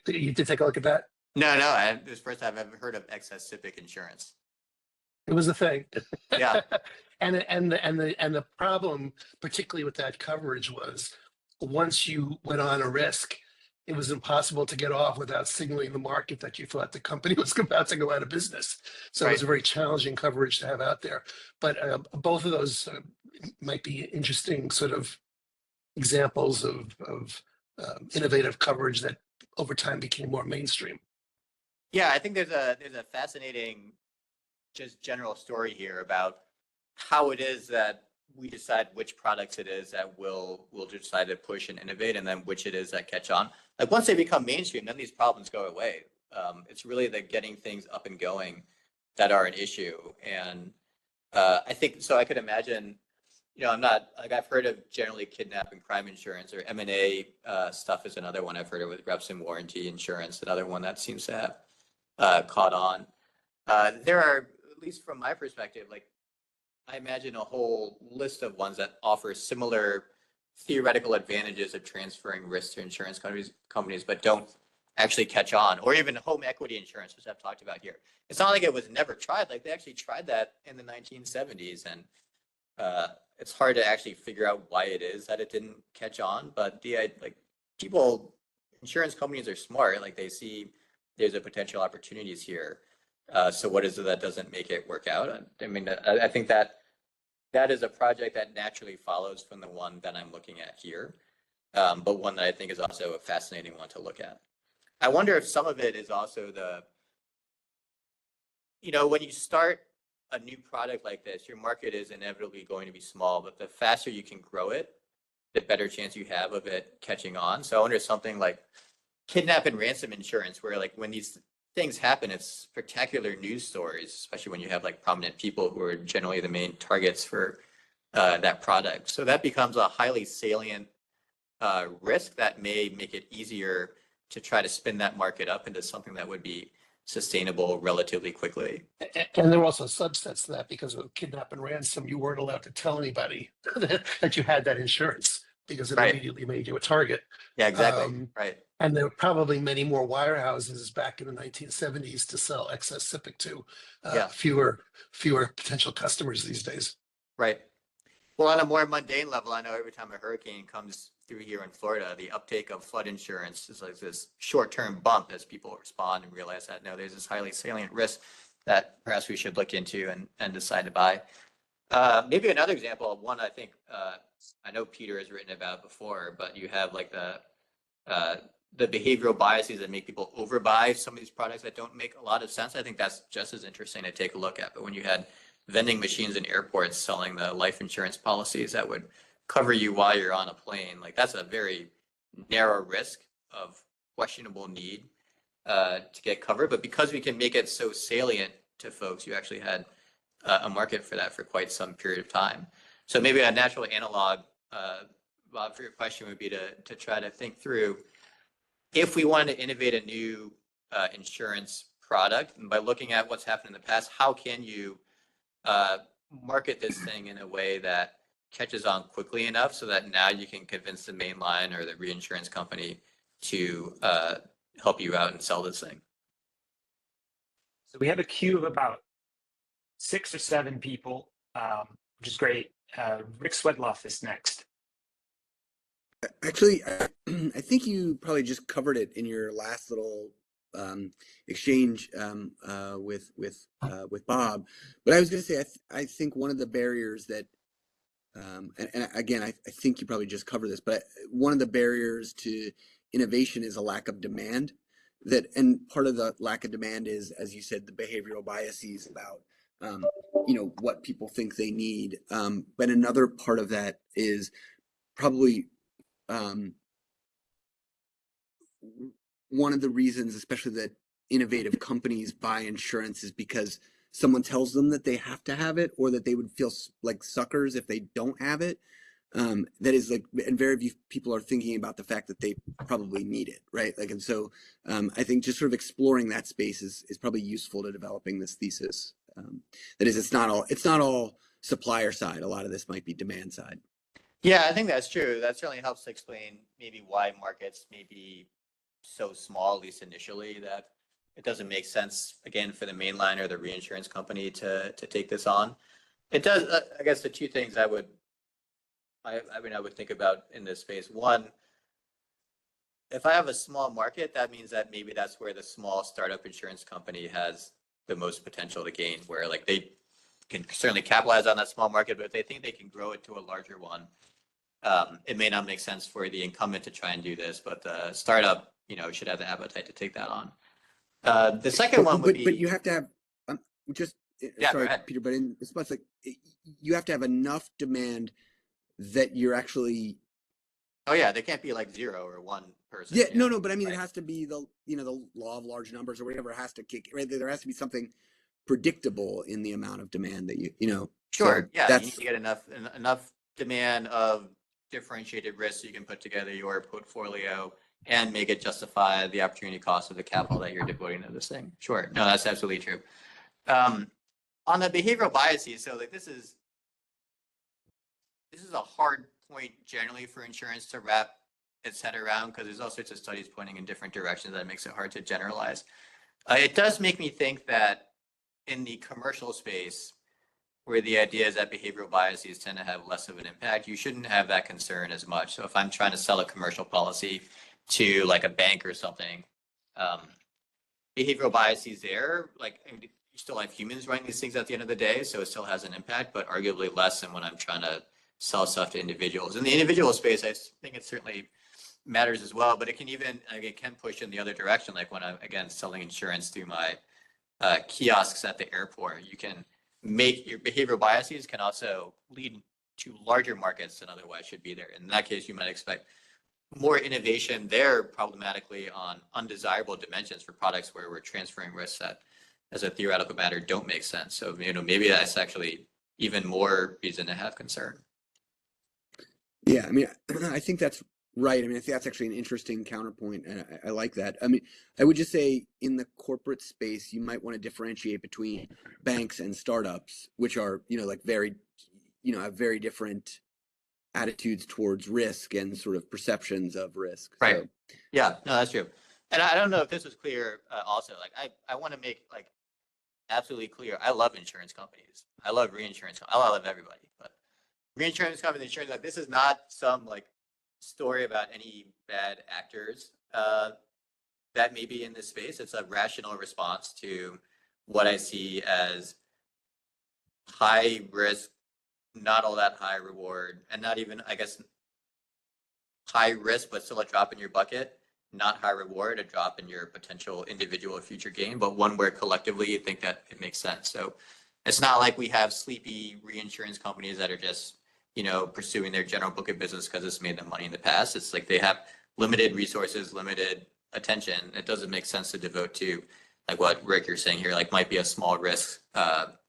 you did take a look at that? No, this is the first time I've ever heard of excess SIPC insurance. It was a thing. Yeah. And the problem, particularly with that coverage, was once you went on a risk, it was impossible to get off without signaling the market that you thought the company was about to go out of business. So It was a very challenging coverage to have out there. But both of those might be interesting sort of examples of innovative coverage that over time became more mainstream. Yeah, I think there's a fascinating just general story here about how it is that we decide which products it is that we'll decide to push and innovate, and then which it is that catch on. Like once they become mainstream, then these problems go away. It's really the getting things up and going that are an issue. And I think, so I could imagine, I've heard of generally kidnap and crime insurance, or M&A stuff is another one I've heard of, with reps and warranty insurance, another one that seems to have caught on. There are, at least from my perspective, like I imagine a whole list of ones that offer similar theoretical advantages of transferring risk to insurance companies, but don't actually catch on, or even home equity insurance, which I've talked about here. It's not like it was never tried. Like, they actually tried that in the 1970s, and it's hard to actually figure out why it is that it didn't catch on. But insurance companies are smart. Like, they see there's a potential opportunities here. So what is it that doesn't make it work out? I mean, I think that is a project that naturally follows from the one that I'm looking at here, but one that I think is also a fascinating one to look at. I wonder if some of it is also when you start a new product like this, your market is inevitably going to be small, but the faster you can grow it, the better chance you have of it catching on. So I wonder if something like kidnap and ransom insurance, where like when these things happen, it's spectacular news stories, especially when you have like prominent people who are generally the main targets for that product. So that becomes a highly salient risk that may make it easier to try to spin that market up into something that would be sustainable relatively quickly. And there were also subsets to that, because of kidnap and ransom, you weren't allowed to tell anybody that you had that insurance, because it Right. immediately made you a target. Yeah, exactly. Right. And there were probably many more wirehouses back in the 1970s to sell excess SIPC to. Yeah. Fewer potential customers these days. Right. Well, on a more mundane level, I know every time a hurricane comes through here in Florida, the uptake of flood insurance is like this short-term bump as people respond and realize that, no, there's this highly salient risk that perhaps we should look into and decide to buy. Maybe another example of one I think I know Peter has written about before, but you have like the behavioral biases that make people overbuy some of these products that don't make a lot of sense. I think that's just as interesting to take a look at. But when you had vending machines in airports selling the life insurance policies that would cover you while you're on a plane, like that's a very narrow risk of questionable need to get covered. But because we can make it so salient to folks, you actually had a market for that for quite some period of time. So maybe a natural analog, Bob, for your question would be to try to think through, if we wanted to innovate a new insurance product, and by looking at what's happened in the past, how can you market this thing in a way that catches on quickly enough so that now you can convince the main line or the reinsurance company to help you out and sell this thing? So we have a queue of about 6 or 7 people, which is great. Rick Swedloff is next. Actually, I think you probably just covered it in your last little exchange with Bob. But I was going to say, I think one of the barriers that, and again, I think you probably just covered this, but one of the barriers to innovation is a lack of demand. And part of the lack of demand is, as you said, the behavioral biases about what people think they need. But another part of that is probably one of the reasons, especially that innovative companies buy insurance, is because someone tells them that they have to have it, or that they would feel like suckers if they don't have it. That is like, and very few people are thinking about the fact that they probably need it, right? Like, and so I think just sort of exploring that space is probably useful to developing this thesis. That is, it's not all supplier side. A lot of this might be demand side. Yeah, I think that's true. That certainly helps to explain maybe why markets may be so small, at least initially, that it doesn't make sense, again, for the mainline or the reinsurance company to take this on. It does. I guess the two things I would think about in this space. One, if I have a small market, that means that maybe that's where the small startup insurance company has the most potential to gain, where like they can certainly capitalize on that small market, but if they think they can grow it to a larger one, it may not make sense for the incumbent to try and do this, but the startup, should have the appetite to take that on. The second one would be, but you have to have sorry, go ahead. Peter, but in response, like you have to have enough demand that you're actually. Oh yeah, they can't be like 0 or 1 person. Yeah, no, but I mean, right. It has to be the law of large numbers or whatever has to kick, right? There has to be something predictable in the amount of demand that you. Sure. So Yeah, you need to get enough demand of differentiated risk so you can put together your portfolio and make it justify the opportunity cost of the capital that you're devoting to this thing. Sure. No, that's absolutely true. On the behavioral biases, so like this is a hard point generally for insurance to wrap its head around because there's all sorts of studies pointing in different directions that makes it hard to generalize. It does make me think that in the commercial space, where the idea is that behavioral biases tend to have less of an impact, you shouldn't have that concern as much. So if I'm trying to sell a commercial policy to like a bank or something, behavioral biases there, like you still have humans running these things at the end of the day, so it still has an impact, but arguably less than when I'm trying to sell stuff to individuals. In the individual space, I think it certainly matters as well, but it can even, it can push in the other direction. Like when I'm, again, selling insurance through my kiosks at the airport, you can make your behavioral biases can also lead to larger markets than otherwise should be there. In that case, you might expect more innovation there problematically on undesirable dimensions for products where we're transferring risks that as a theoretical matter don't make sense. So, maybe that's actually even more reason to have concern. Yeah, I mean, I think that's right. I mean, I think that's actually an interesting counterpoint, and I like that. I mean, I would just say in the corporate space, you might want to differentiate between banks and startups, which are, like very, have very different attitudes towards risk and sort of perceptions of risk. Right. So, yeah, no, that's true. And I don't know if this was clear also, like I want to make like absolutely clear. I love insurance companies. I love reinsurance. I love everybody, but reinsurance companies, insurance, like this is not some like story about any bad actors that may be in this space. It's a rational response to what I see as high risk, not all that high reward, and not even, I guess, high risk, but still a drop in your bucket, not high reward, a drop in your potential individual future gain, but one where collectively you think that it makes sense. So it's not like we have sleepy reinsurance companies that are just, pursuing their general book of business because it's made them money in the past. It's like they have limited resources, limited attention. It doesn't make sense to devote to, like what Rick, you're saying here, like might be a small risk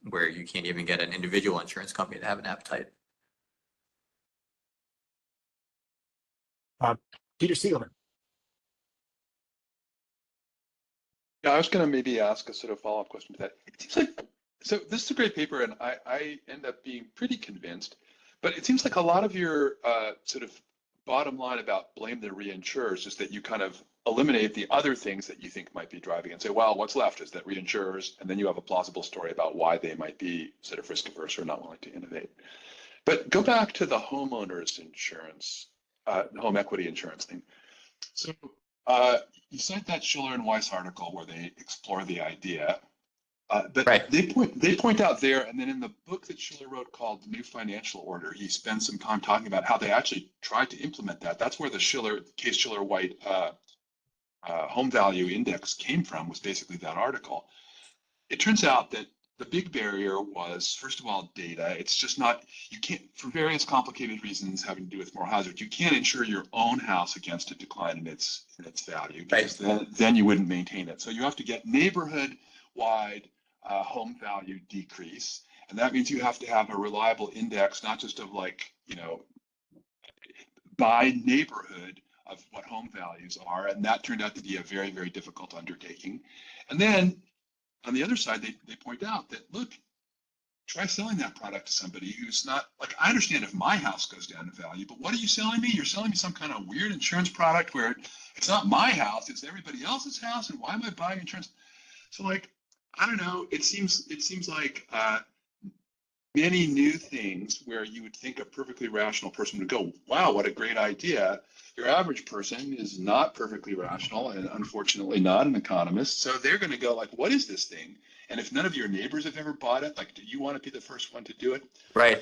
where you can't even get an individual insurance company to have an appetite. Peter Siegelman. Yeah, I was going to maybe ask a sort of follow-up question to that. It seems like, so this is a great paper, and I end up being pretty convinced, but it seems like a lot of your sort of bottom line about blame the reinsurers is that you kind of eliminate the other things that you think might be driving and say, well, what's left is that reinsurers, and then you have a plausible story about why they might be sort of risk averse or not willing to innovate. But go back to the homeowners insurance, home equity insurance thing. So you cite that Schiller and Weiss article where they explore the idea, but Right. they point out there, and then in the book that Schiller wrote called The New Financial Order, he spends some time talking about how they actually tried to implement that. That's where the Case Shiller-White home value index came from, was basically that article. It turns out that the big barrier was, first of all, data. It's just not, you can't, for various complicated reasons having to do with moral hazard, you can't insure your own house against a decline in its value, because then you wouldn't maintain it. So you have to get neighborhood-wide home value decrease. And that means you have to have a reliable index, not just of like, by neighborhood of what home values are. And that turned out to be a very, very difficult undertaking. And then on the other side, they point out that, look, try selling that product to somebody who's not, like, I understand if my house goes down in value, but what are you selling me? You're selling me some kind of weird insurance product where it's not my house, it's everybody else's house, and why am I buying insurance? So, like, I don't know, it seems like many new things where you would think a perfectly rational person would go, wow, what a great idea. Your average person is not perfectly rational and unfortunately not an economist. So they're going to go like, what is this thing? And if none of your neighbors have ever bought it, like, do you want to be the first one to do it? Right.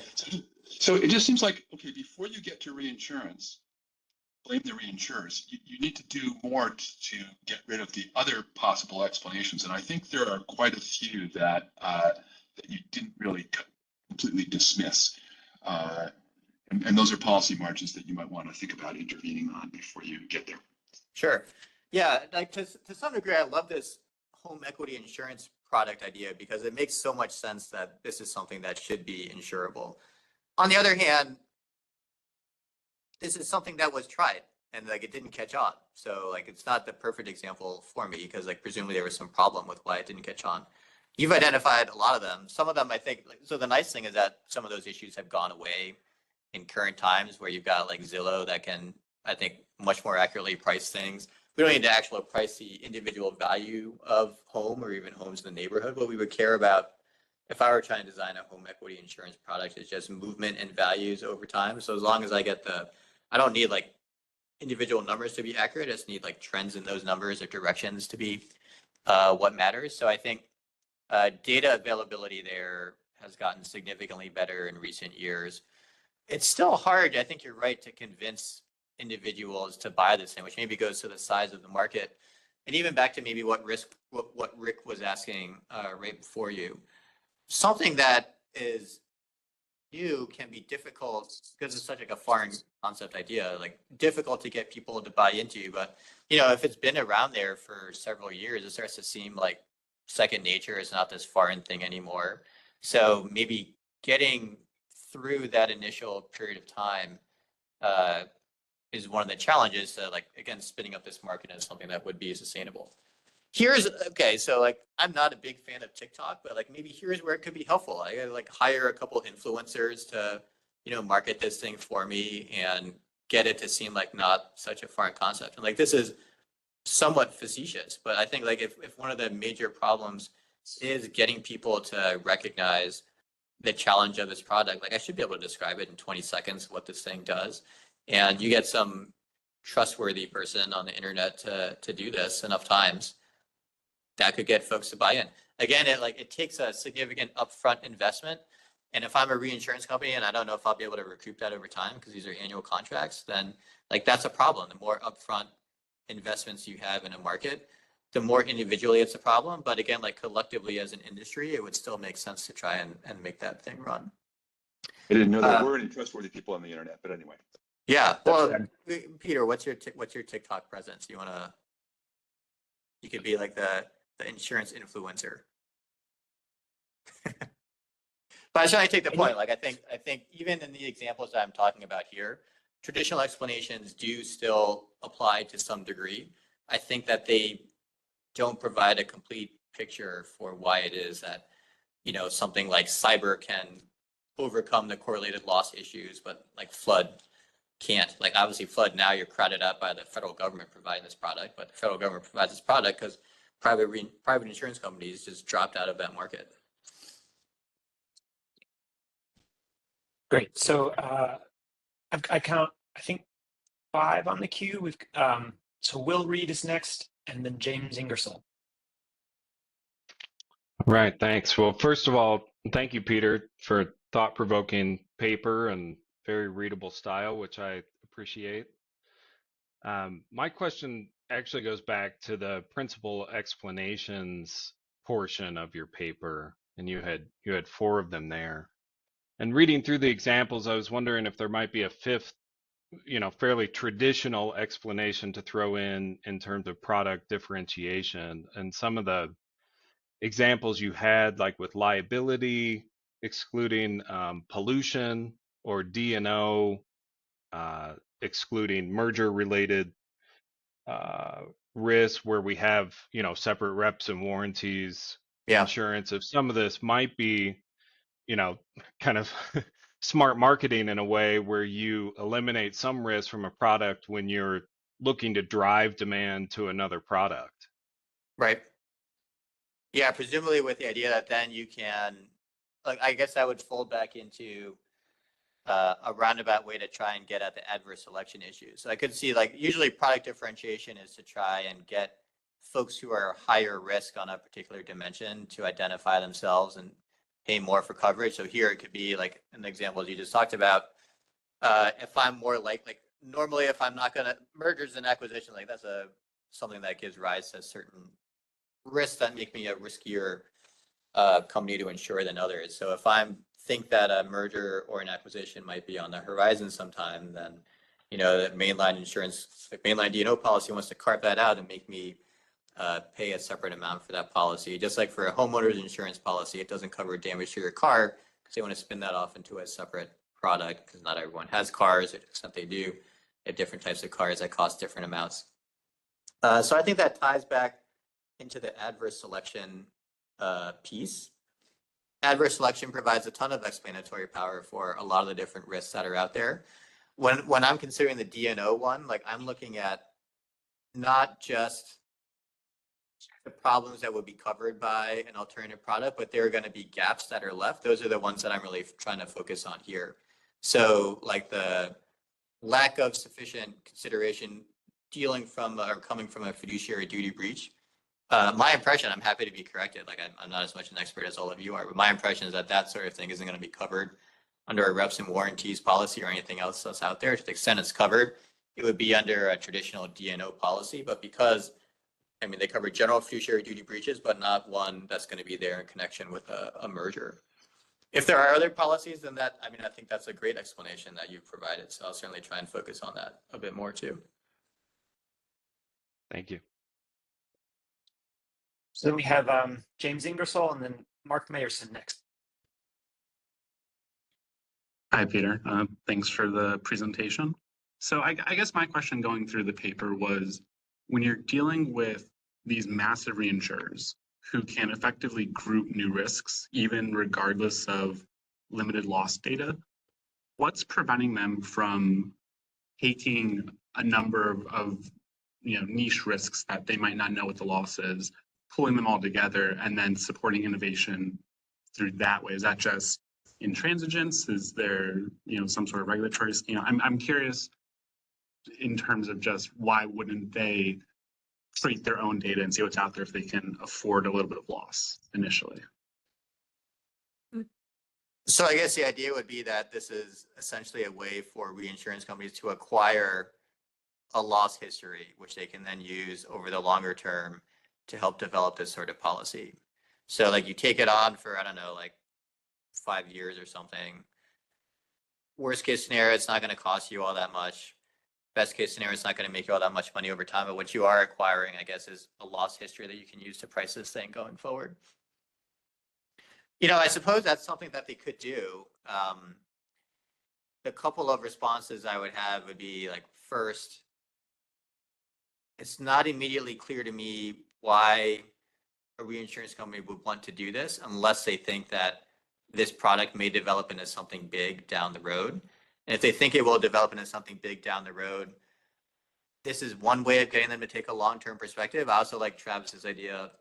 So it just seems like, okay, before you get to reinsurance, blame the reinsurers. You need to do more to get rid of the other possible explanations. And I think there are quite a few that you didn't really completely dismiss. And those are policy margins that you might want to think about intervening on before you get there. Sure. Yeah, like to some degree, I love this home equity insurance product idea because it makes so much sense that this is something that should be insurable. On the other hand, this is something that was tried and like it didn't catch on. So like it's not the perfect example for me because like presumably there was some problem with why it didn't catch on. You've identified a lot of them. Some of them I think, so the nice thing is that some of those issues have gone away in current times where you've got like Zillow that can, I think, much more accurately price things. We don't need to actually price the individual value of home or even homes in the neighborhood. What we would care about if I were trying to design a home equity insurance product is just movement and values over time. So as long as I get I don't need like individual numbers to be accurate. I just need like trends in those numbers or directions to be what matters. So I think data availability there has gotten significantly better in recent years. It's still hard, I think you're right, to convince individuals to buy this thing, which maybe goes to the size of the market. And even back to maybe what Rick was asking right before you. Something that is new can be difficult because it's such like a foreign concept idea, like difficult to get people to buy into. But, you know, if it's been around there for several years, it starts to seem like second nature. It's not this foreign thing anymore. So maybe getting through that initial period of time is one of the challenges to, like, again, spinning up this market as something that would be sustainable. Okay, so like I'm not a big fan of TikTok, but like maybe here's where it could be helpful. I gotta like hire a couple influencers to, you know, market this thing for me and get it to seem like not such a foreign concept. And like this is somewhat facetious, but I think like if one of the major problems is getting people to recognize the challenge of this product, like I should be able to describe it in 20 seconds what this thing does. And you get some trustworthy person on the internet to do this enough times, that could get folks to buy in. Again, it takes a significant upfront investment. And if I'm a reinsurance company and I don't know if I'll be able to recoup that over time because these are annual contracts, then like that's a problem. The more upfront investments you have in a market, the more individually it's a problem. But again, like collectively as an industry, it would still make sense to try and make that thing run. I didn't know there were any trustworthy people on the internet, but anyway. Yeah. Well, Peter, what's your TikTok presence? You could be like the insurance influencer. But I was trying to take the point. Like I think even in the examples that I'm talking about here, traditional explanations do still apply to some degree. I think that they don't provide a complete picture for why it is that, you know, something like cyber can overcome the correlated loss issues, but like flood can't. Like obviously flood, now you're crowded out by the federal government providing this product, but the federal government provides this product because private insurance companies just dropped out of that market. Great. So I count, I think 5 on the queue. We've so Will Reed is next, and then James Ingersoll. Right, thanks. Well, first of all, thank you, Peter, for a thought-provoking paper and very readable style, which I appreciate. My question actually goes back to the principal explanations portion of your paper, and you had 4 of them there. And reading through the examples, I was wondering if there might be a 5th, you know, fairly traditional explanation to throw in terms of product differentiation. And some of the examples you had, like with liability, excluding pollution, or D&O, excluding merger-related risks where we have, you know, separate reps and warranties, insurance. If some of this might be, you know, kind of smart marketing in a way where you eliminate some risk from a product when you're looking to drive demand to another product. Right. Yeah, presumably with the idea that then you can, like, I guess that would fold back into a roundabout way to try and get at the adverse selection issues. So I could see, like, usually product differentiation is to try and get folks who are higher risk on a particular dimension to identify themselves and pay more for coverage. So here it could be like in the examples you just talked about, if I'm more like normally if I'm not gonna, mergers and acquisitions, like that's something that gives rise to certain risks that make me a riskier company to insure than others. So if I think that a merger or an acquisition might be on the horizon sometime, then, you know, that mainline insurance, like mainline D&O policy wants to carve that out and make me pay a separate amount for that policy. Just like for a homeowner's insurance policy, it doesn't cover damage to your car because they want to spin that off into a separate product because not everyone has cars, except they do. They have different types of cars that cost different amounts. So I think that ties back into the adverse selection piece. adverse selection provides a ton of explanatory power for a lot of the different risks that are out there. When I'm considering the D&O one, like I'm looking at not just the problems that would be covered by an alternative product, but there are going to be gaps that are left. Those are the ones that I'm really trying to focus on here. So like the lack of sufficient consideration dealing from or coming from a fiduciary duty breach. My impression, I'm happy to be corrected. Like I'm not as much an expert as all of you are, but my impression is that that sort of thing isn't going to be covered under a reps and warranties policy or anything else that's out there. To the extent it's covered, it would be under a traditional D&O policy. But because, I mean, they cover general fiduciary duty breaches, but not one that's going to be there in connection with a merger. If there are other policies, then that, I mean, I think that's a great explanation that you've provided. So I'll certainly try and focus on that a bit more too. Thank you. So then we have James Ingersoll and then Mark Mayerson next. Hi, Peter. Thanks for the presentation. So I guess my question going through the paper was, when you're dealing with these massive reinsurers who can effectively group new risks, even regardless of limited loss data, what's preventing them from taking a number of niche risks that they might not know what the loss is, pulling them all together, and then supporting innovation through that way? Is that just intransigence? Is there some sort of regulatory? I'm curious in terms of just why wouldn't they treat their own data and see what's out there if they can afford a little bit of loss initially? So I guess the idea would be that this is essentially a way for reinsurance companies to acquire a loss history, which they can then use over the longer term to help develop this sort of policy. So like you take it on for, I don't know, like 5 years or something. Worst case scenario, it's not going to cost you all that much. Best case scenario, it's not going to make you all that much money over time. But what you are acquiring, I guess, is a loss history that you can use to price this thing going forward. I suppose that's something that they could do. The couple of responses I would have would be like, first, it's not immediately clear to me why a reinsurance company would want to do this unless they think that this product may develop into something big down the road. And if they think it will develop into something big down the road, this is one way of getting them to take a long-term perspective. I also like Travis's idea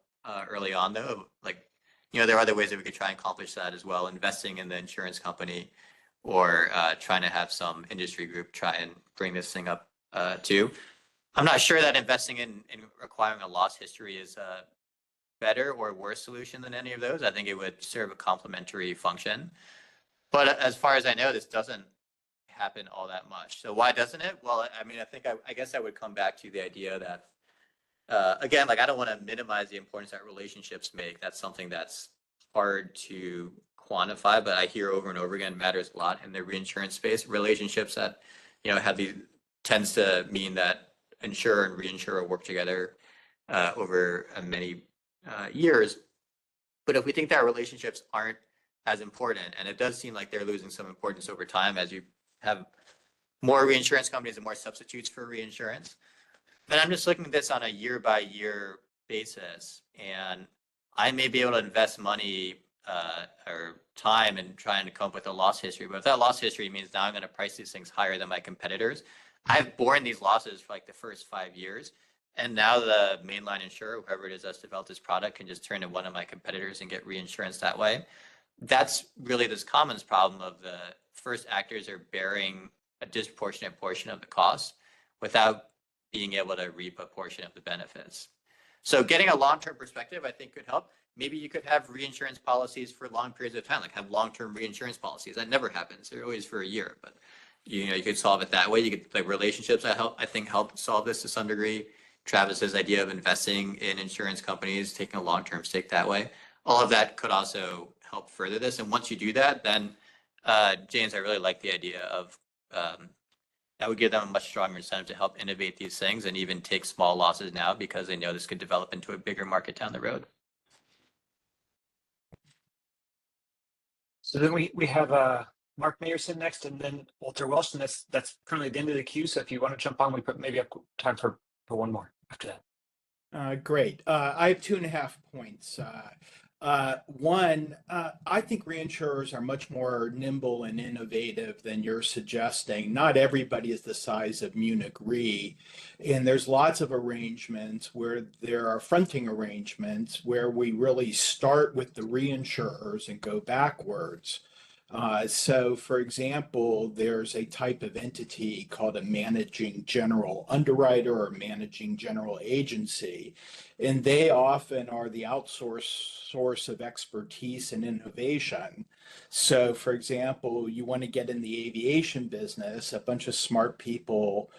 early on, though. Like, there are other ways that we could try and accomplish that as well, investing in the insurance company or trying to have some industry group try and bring this thing up too. I'm not sure that investing in acquiring a loss history is a better or worse solution than any of those. I think it would serve a complementary function. But as far as I know, this doesn't happen all that much. So why doesn't it? Well, I mean, I guess I would come back to the idea that, again, like I don't want to minimize the importance that relationships make. That's something that's hard to quantify, but I hear over and over again matters a lot in the reinsurance space. Relationships that, have these tends to mean that insurer and reinsurer work together over many years. But if we think that relationships aren't as important, and it does seem like they're losing some importance over time as you have more reinsurance companies and more substitutes for reinsurance, then I'm just looking at this on a year by year basis. And I may be able to invest money or time in trying to come up with a loss history. But if that loss history means now I'm going to price these things higher than my competitors, I've borne these losses for like the first 5 years. And now the mainline insurer, whoever it is that's developed this product, can just turn to one of my competitors and get reinsurance that way. That's really this commons problem of the first actors are bearing a disproportionate portion of the cost without being able to reap a portion of the benefits. So getting a long-term perspective, I think, could help. Maybe you could have reinsurance policies for long periods of time, like have long-term reinsurance policies. That never happens. They're always for a year, but you could solve it that way. You could, like, relationships I think help solve this to some degree. Travis's idea of investing in insurance companies, taking a long-term stake that way. All of that could also help further this. And once you do that, then James, I really like the idea of that would give them a much stronger incentive to help innovate these things and even take small losses now because they know this could develop into a bigger market down the road. So then we have Mark Mayerson next, and then Walter Welsh, and that's currently the end of the queue. So if you want to jump on, we maybe have time for one more after that. Great. I have 2.5 points. One, I think reinsurers are much more nimble and innovative than you're suggesting. Not everybody is the size of Munich Re, and there's lots of arrangements where there are fronting arrangements where we really start with the reinsurers and go backwards. So, for example, there's a type of entity called a managing general underwriter or managing general agency, and they often are the outsourced source of expertise and innovation. So, for example, you want to get in the aviation business, a bunch of smart people,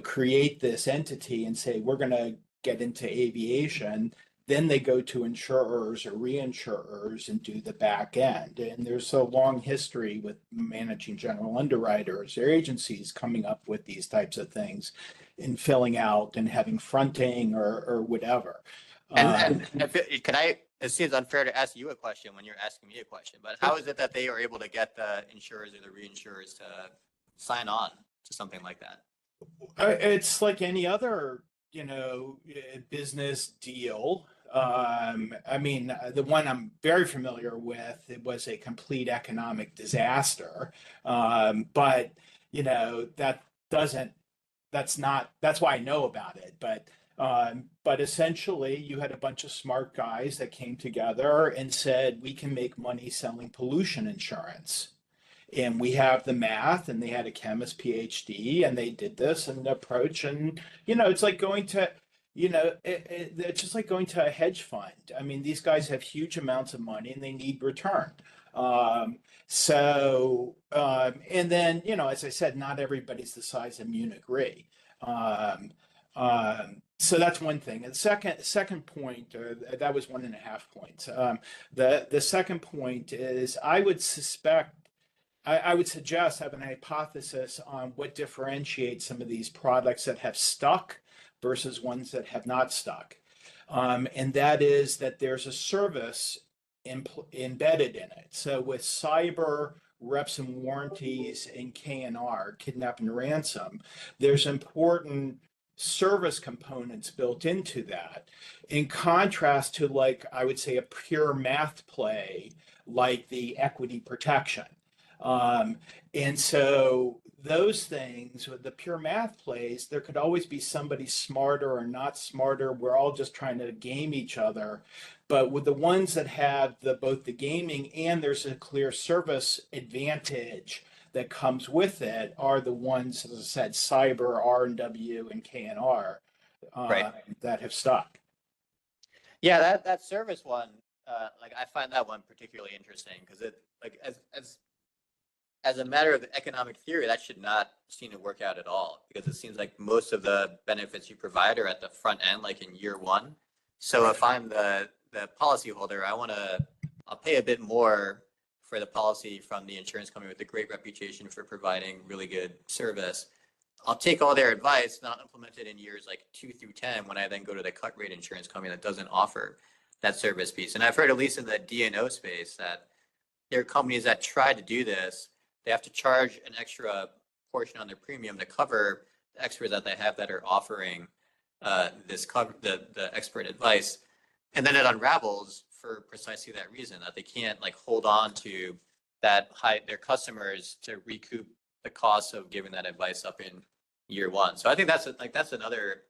create this entity and say, we're going to get into aviation. Then they go to insurers or reinsurers and do the back end. And there's a long history with managing general underwriters or agencies coming up with these types of things and filling out and having fronting or whatever. And it seems unfair to ask you a question when you're asking me a question, but how is it that they are able to get the insurers or the reinsurers to sign on to something like that? It's like any other, business deal. The one I'm very familiar with, it was a complete economic disaster. But that's why I know about it. But essentially you had a bunch of smart guys that came together and said, we can make money selling pollution insurance. And we have the math, and they had a chemist PhD, and they did this and approach, and it's like going to, it's just like going to a hedge fund. I mean, these guys have huge amounts of money, and they need return. And then as I said, not everybody's the size of Munich Re. So that's one thing. And second point, that was 1.5 points. The second point is I would suggest have an hypothesis on what differentiates some of these products that have stuck versus ones that have not stuck. And that is that there's a service embedded in it. So with cyber reps and warranties and K&R, kidnap and ransom, there's important service components built into that. In contrast to, like, I would say, a pure math play like the equity protection. And so those things with the pure math plays, there could always be somebody smarter or not smarter. We're all just trying to game each other. But with the ones that have both the gaming and there's a clear service advantage that comes with it are the ones, as I said, cyber, R&W, and K&R Right. that have stuck. Yeah, that service one, I find that one particularly interesting because it, as a matter of economic theory, that should not seem to work out at all because it seems like most of the benefits you provide are at the front end, like in year one. So if I'm the policyholder, I'll pay a bit more for the policy from the insurance company with a great reputation for providing really good service. I'll take all their advice, not implement it in years like 2 through 10 when I then go to the cut rate insurance company that doesn't offer that service piece. And I've heard, at least in the D&O space, that there are companies that try to do this. They have to charge an extra portion on their premium to cover the experts that they have that are offering the expert advice. And then it unravels for precisely that reason, that they can't hold on to their customers to recoup the cost of giving that advice up in year one. So I think that's another,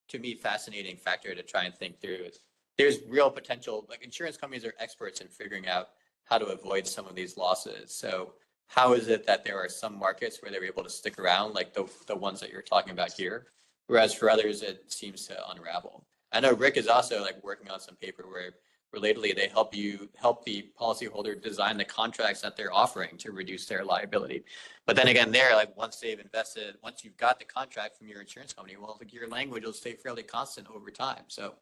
to me, fascinating factor to try and think through. There's real potential. Insurance companies are experts in figuring out how to avoid some of these losses. So how is it that there are some markets where they're able to stick around, like the ones that you're talking about here, whereas for others it seems to unravel? I know Rick is also working on some paper where relatedly they help the policyholder design the contracts that they're offering to reduce their liability. But then again, once you've got the contract from your insurance company, well, your language will stay fairly constant over time. So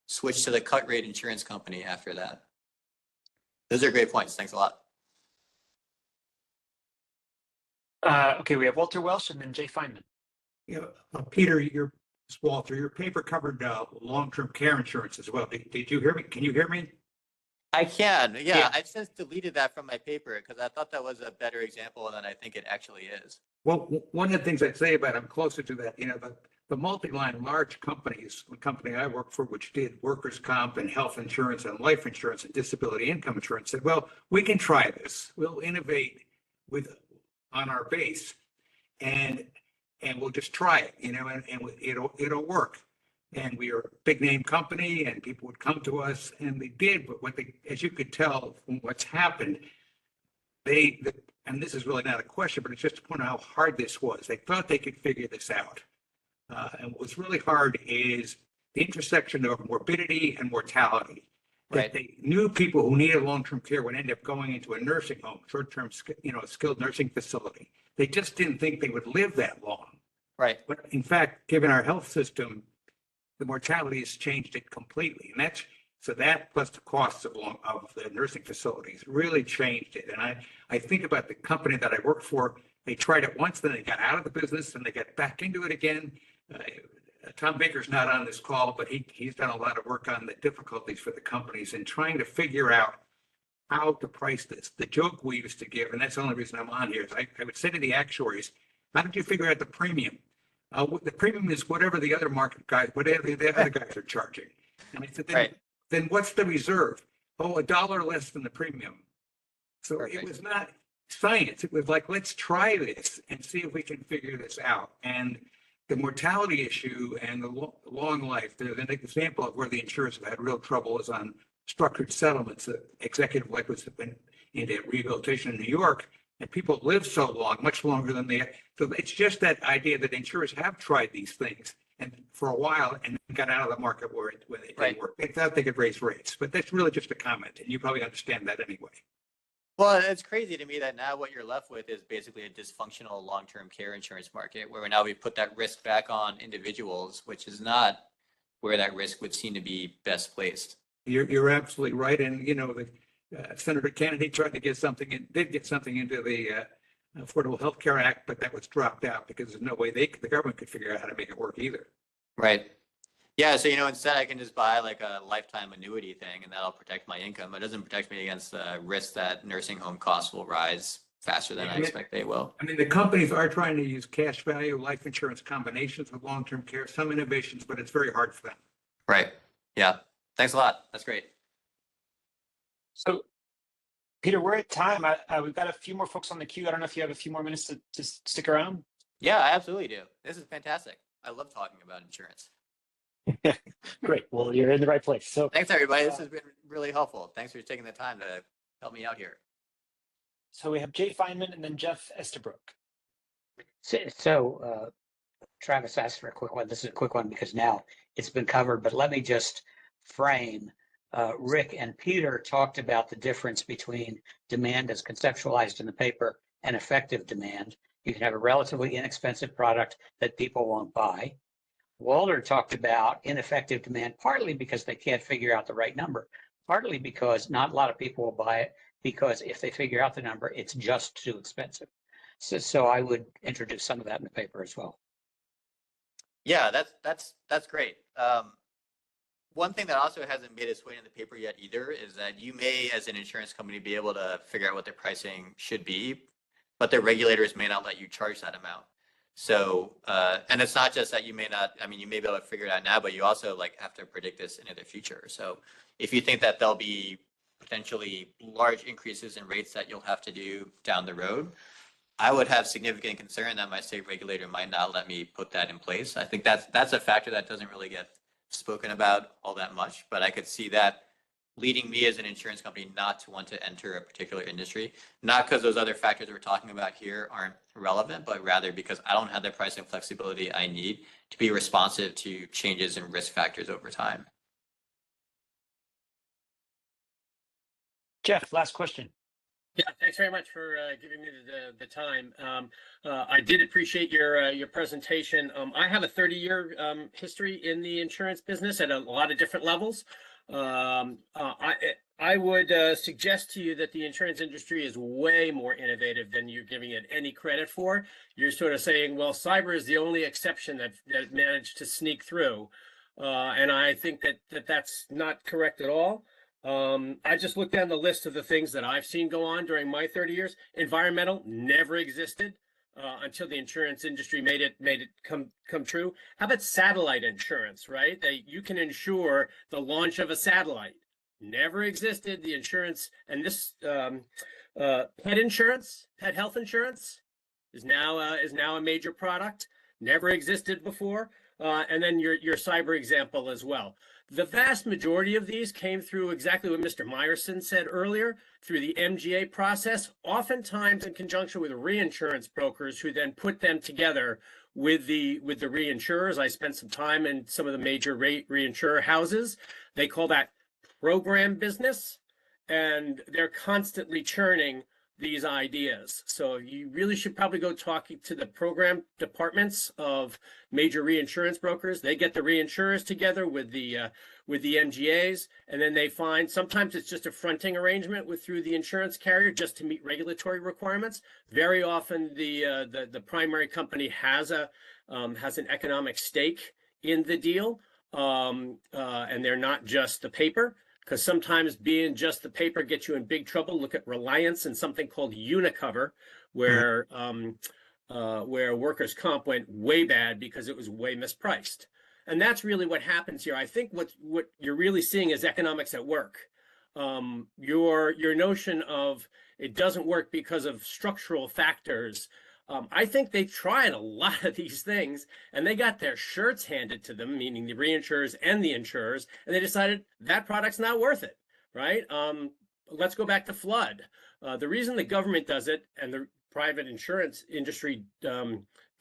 switch to the cut rate insurance company after that. Those are great points. Thanks a lot. Okay, we have Walter Welsh and then Jay Feynman. Peter, Walter, your paper covered long-term care insurance as well. Did you hear me? Can you hear me? I can. Yeah. I just deleted that from my paper because I thought that was a better example than I think it actually is. Well, one of the things I'd say about it, I'm closer to that, the multi-line large companies, the company I work for, which did workers' comp and health insurance and life insurance and disability income insurance, said, well, we can try this. We'll innovate on our base and we'll just try it, and it'll work. And we are a big name company and people would come to us and they did, but as you could tell from what's happened, and this is really not a question, but it's just to point out how hard this was. They thought they could figure this out. And what's really hard is the intersection of morbidity and mortality. That they knew people who needed long-term care would end up going into a nursing home, short-term, a skilled nursing facility. They just didn't think they would live that long. Right. But in fact, given our health system, the mortality has changed it completely. And that plus the costs of the nursing facilities really changed it. And I think about the company that I worked for. They tried it once, then they got out of the business and they got back into it again. Tom Baker's not on this call, but he's done a lot of work on the difficulties for the companies in trying to figure out how to price this. The joke we used to give, and that's the only reason I'm on here, is I would say to the actuaries, how did you figure out the premium? The premium is whatever the other market guys, whatever the other guys are charging. And I said, then what's the reserve? Oh, $1 less than the premium. So it was not science. It was like, let's try this and see if we can figure this out. And the mortality issue and the long life, there's an example of where the insurers have had real trouble is on structured settlements. The executive life was went into rehabilitation in New York, and people live so long, much longer than they. So it's just that idea that insurers have tried these things and for a while and got out of the market where they didn't work. They thought they could raise rates, but that's really just a comment, and you probably understand that anyway. Well, it's crazy to me that now what you're left with is basically a dysfunctional long-term care insurance market where now we put that risk back on individuals, which is not where that risk would seem to be best placed. You're absolutely right. And, Senator Kennedy tried to get something and did get something into the Affordable Health Care Act, but that was dropped out because there's no way the government could figure out how to make it work either. Right. Yeah. So, instead I can just buy like a lifetime annuity thing and that'll protect my income. It doesn't protect me against the risk that nursing home costs will rise faster than I expect they will. I mean, the companies are trying to use cash value, life insurance combinations with long-term care, some innovations, but it's very hard for them. Right. Yeah. Thanks a lot. That's great. So, Peter, we're at time. We've got a few more folks on the queue. I don't know if you have a few more minutes to stick around. Yeah, I absolutely do. This is fantastic. I love talking about insurance. Great. Well, you're in the right place. So thanks, everybody. This has been really helpful. Thanks for taking the time to help me out here. So we have Jay Feynman and then Jeff Estabrook. So Travis asked for a quick one. This is a quick one because now it's been covered, but let me just frame. Rick and Peter talked about the difference between demand as conceptualized in the paper and effective demand. You can have a relatively inexpensive product that people won't buy. Walter talked about ineffective demand, partly because they can't figure out the right number, partly because not a lot of people will buy it because if they figure out the number, it's just too expensive. So I would introduce some of that in the paper as well. Yeah, that's great. One thing that also hasn't made its way in the paper yet either is that you may, as an insurance company, be able to figure out what their pricing should be, but the regulators may not let you charge that amount. So, and it's not just that you may not, you may be able to figure it out now, but you also have to predict this into the future. So if you think that there'll be potentially large increases in rates that you'll have to do down the road, I would have significant concern that my state regulator might not let me put that in place. I think that's a factor that doesn't really get spoken about all that much, but I could see that leading me as an insurance company not to want to enter a particular industry, not because those other factors we're talking about here aren't relevant, but rather because I don't have the pricing flexibility I need to be responsive to changes in risk factors over time. Jeff, last question. Yeah, thanks very much for giving me the time. I did appreciate your presentation. I have a 30-year history in the insurance business at a lot of different levels. I would suggest to you that the insurance industry is way more innovative than you're giving it any credit for. You're sort of saying, well, cyber is the only exception that managed to sneak through. And I think that's not correct at all. I just looked down the list of the things that I've seen go on during my 30 years. Environmental never existed. until the insurance industry made it come true. How about satellite insurance, right? You can insure the launch of a satellite. Never existed. The insurance and this pet insurance, pet health insurance, is now a major product. Never existed before. And then your cyber example as well. The vast majority of these came through exactly what Mr. Meyerson said earlier, through the MGA process, oftentimes in conjunction with reinsurance brokers who then put them together with the reinsurers. I spent some time in some of the major reinsurer houses. They call that program business, and they're constantly churning these ideas. So you really should probably go talking to the program departments of major reinsurance brokers. They get the reinsurers together with the MGAs, and then they find sometimes it's just a fronting arrangement through the insurance carrier just to meet regulatory requirements. Very often the primary company has an economic stake in the deal, and they're not just the paper. Because sometimes being just the paper gets you in big trouble. Look at Reliance and something called Unicover, where workers' comp went way bad because it was way mispriced. And that's really what happens here. I think what you're really seeing is economics at work. Your notion of it doesn't work because of structural factors. I think they tried a lot of these things and they got their shirts handed to them, meaning the reinsurers and the insurers, and they decided that product's not worth it, right? Let's go back to flood. The reason the government does it and the private insurance industry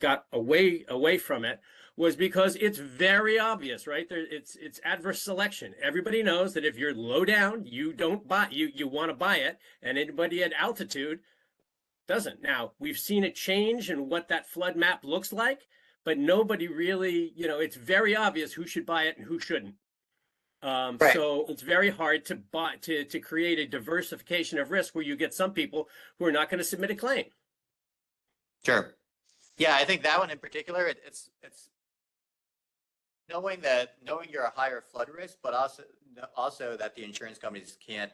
got away from it was because it's very obvious, right? It's adverse selection. Everybody knows that if you're low down, you don't buy, you want to buy it, and anybody at altitude doesn't. Now, we've seen it change and what that flood map looks like, but nobody really, it's very obvious who should buy it and who shouldn't. Right. So it's very hard to create a diversification of risk where you get some people who are not going to submit a claim. Sure. Yeah, I think that one in particular, it's knowing you're a higher flood risk, but also that the insurance companies can't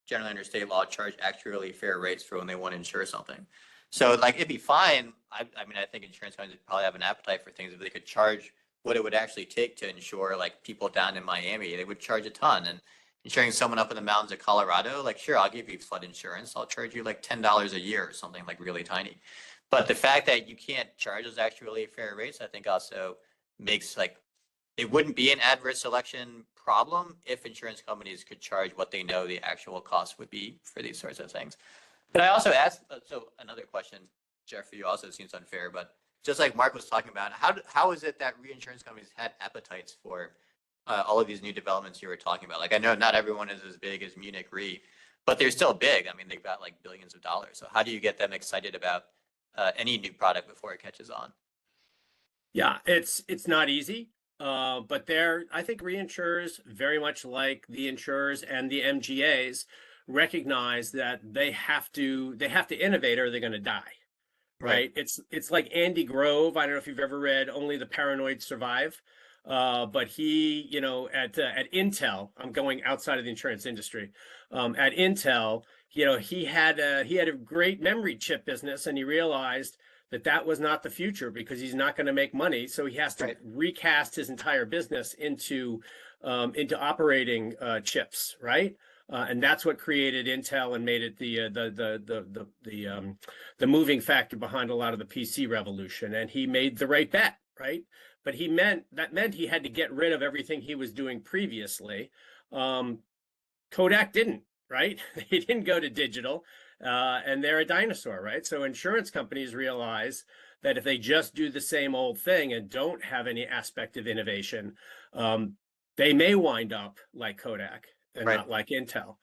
generally under state law charge actuarially fair rates for when they want to insure something. So like it'd be fine. I mean, I think insurance companies would probably have an appetite for things if they could charge what it would actually take to insure like people down in Miami. They would charge a ton. And insuring someone up in the mountains of Colorado, like sure, I'll give you flood insurance. I'll charge you like $10 a year or something like really tiny. But the fact that you can't charge those actually fair rates, I think also makes like it wouldn't be an adverse selection problem if insurance companies could charge what they know the actual cost would be for these sorts of things. But I also asked, so another question, Jeff, for you also seems unfair, but just like Mark was talking about, how is it that reinsurance companies had appetites for all of these new developments you were talking about? Like I know not everyone is as big as Munich Re, but they're still big. I mean, they've got like billions of dollars. So how do you get them excited about any new product before it catches on? Yeah, it's not easy. But I think reinsurers, very much like the insurers and the MGAs, recognize that they have to innovate or they're going to die, right? It's like Andy Grove. I don't know if you've ever read Only the Paranoid Survive, but he, at Intel, I'm going outside of the insurance industry. At Intel, he had a great memory chip business, and he realized that was not the future because he's not going to make money. So he has to recast his entire business into operating chips, right? And that's what created Intel and made it the moving factor behind a lot of the PC revolution. And he made the right bet, right? But that meant he had to get rid of everything he was doing previously. Kodak didn't, right? They didn't go to digital. And they're a dinosaur, right? So insurance companies realize that if they just do the same old thing and don't have any aspect of innovation, they may wind up like Kodak and not like Intel.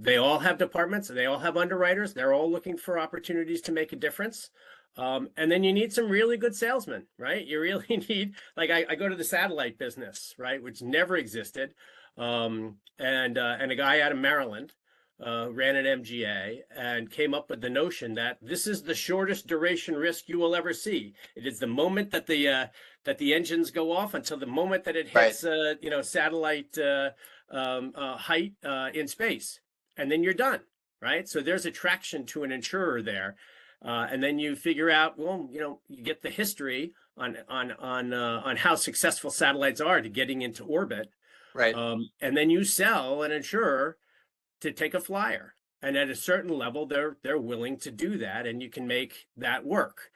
They all have departments, they all have underwriters, they're all looking for opportunities to make a difference. And then you need some really good salesmen, right? You really need, like I go to the satellite business, right, which never existed. And a guy out of Maryland ran an MGA and came up with the notion that this is the shortest duration risk you will ever see. It is the moment that the engines go off until the moment that it hits, satellite height in space, and then you're done, right? So there's attraction to an insurer there. And then you figure out, well, you get the history on how successful satellites are to getting into orbit. Right. And then you sell an insurer to take a flyer. And at a certain level, they're willing to do that, and you can make that work.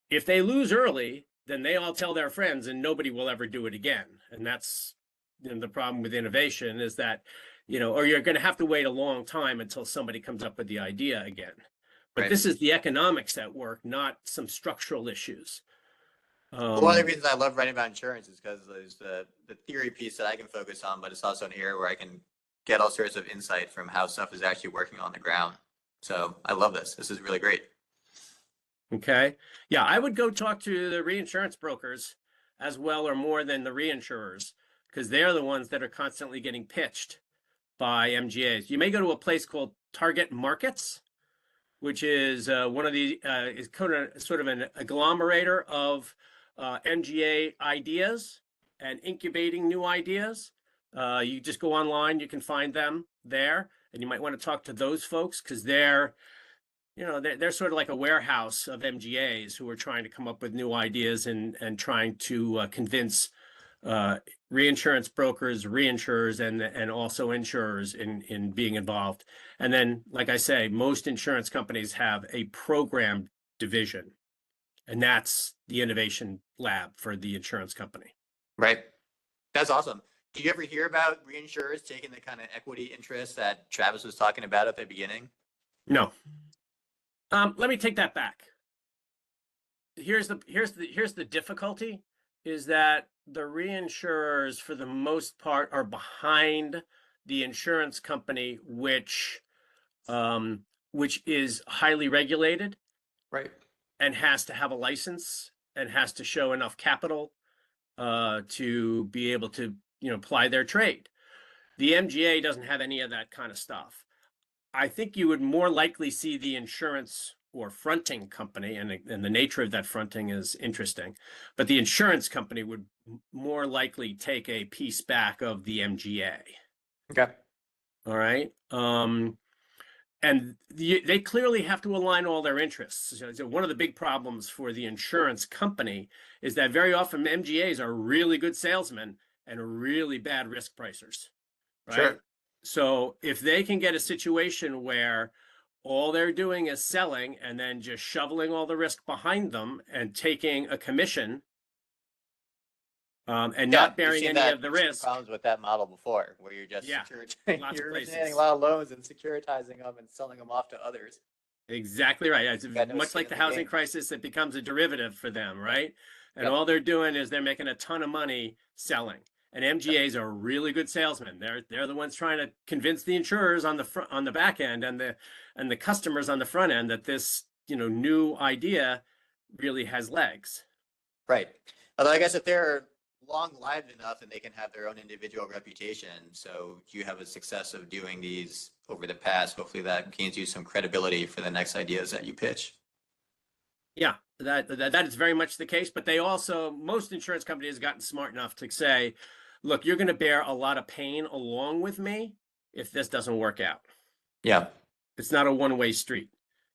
If they lose early, then they all tell their friends, and nobody will ever do it again. And that's the problem with innovation, is that, or you're going to have to wait a long time until somebody comes up with the idea again. But Right. this is the economics at work, not some structural issues. One of the reasons I love writing about insurance is because there's the theory piece that I can focus on, but it's also an area where I can get all sorts of insight from how stuff is actually working on the ground. So I love this. This is really great. Okay. Yeah, I would go talk to the reinsurance brokers as well, or more than the reinsurers, because they're the ones that are constantly getting pitched by MGAs. You may go to a place called Target Markets, which is one of the is sort of an agglomerator of MGA ideas and incubating new ideas. You just go online, you can find them there, and you might want to talk to those folks, because they're sort of like a warehouse of MGAs who are trying to come up with new ideas and trying to convince reinsurance brokers, reinsurers, and also insurers in being involved. And then, like I say, most insurance companies have a program division, and that's the innovation lab for the insurance company. Right. That's awesome. Do you ever hear about reinsurers taking the kind of equity interest that Travis was talking about at the beginning? No. Let me take that back. Here's the difficulty, is that the reinsurers, for the most part, are behind the insurance company, which is highly regulated, right, and has to have a license and has to show enough capital to be able to apply their trade. The MGA doesn't have any of that kind of stuff. I think you would more likely see the insurance or fronting company, and the nature of that fronting is interesting, but the insurance company would more likely take a piece back of the MGA. Okay. All right. And they clearly have to align all their interests. So one of the big problems for the insurance company is that very often MGAs are really good salesmen and really bad risk pricers. Right. Sure. So if they can get a situation where all they're doing is selling and then just shoveling all the risk behind them and taking a commission, and not bearing any of the risk. Problems with that model before, where you're just Yeah, lots you're of places. originating a lot of loans and securitizing them and selling them off to others. Exactly right. It's Got no much skin like the in the housing game. crisis. It becomes a derivative for them, right? And Yep. all they're doing is they're making a ton of money selling. And MGAs are really good salesmen. They're the ones trying to convince the insurers on the back end and the customers on the front end that this new idea really has legs. Right. Although I guess if they're long-lived enough and they can have their own individual reputation, so you have a success of doing these over the past, hopefully that gains you some credibility for the next ideas that you pitch. Yeah, that is very much the case. But most insurance companies have gotten smart enough to say, look, you're going to bear a lot of pain along with me if this doesn't work out. Yeah. It's not a one-way street.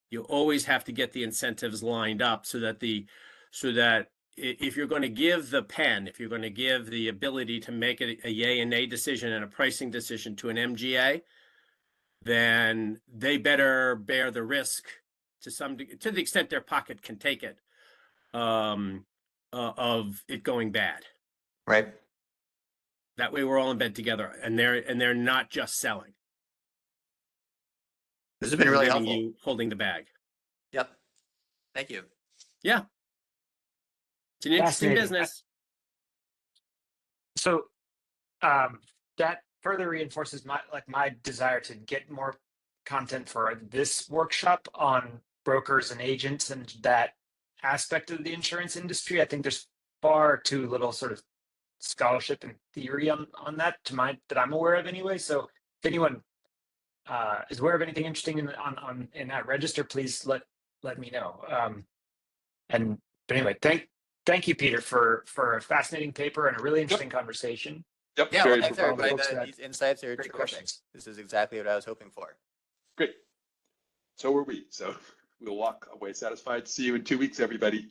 You always have to get the incentives lined up so that if you're going to give the pen, if you're going to give the ability to make a yay and nay decision and a pricing decision to an MGA, then they better bear the risk to the extent their pocket can take it, of it going bad. Right. That way we're all in bed together, and they're not just selling. This has been really helpful. You holding the bag. Yep. Thank you. Yeah. It's an interesting Fascinating. business. So that further reinforces my desire to get more content for this workshop on brokers and agents and that aspect of the insurance industry. I think there's far too little sort of scholarship and theory on that that I'm aware of anyway. So if anyone is aware of anything interesting in that register, please let me know. But anyway, thank you, Peter, for a fascinating paper and a really interesting conversation. Yep. Yeah, very well, thanks profound. everybody. These insights are Great terrific. questions. This is exactly what I was hoping for. Great. So were we. So We'll walk away satisfied. See you in 2 weeks, everybody.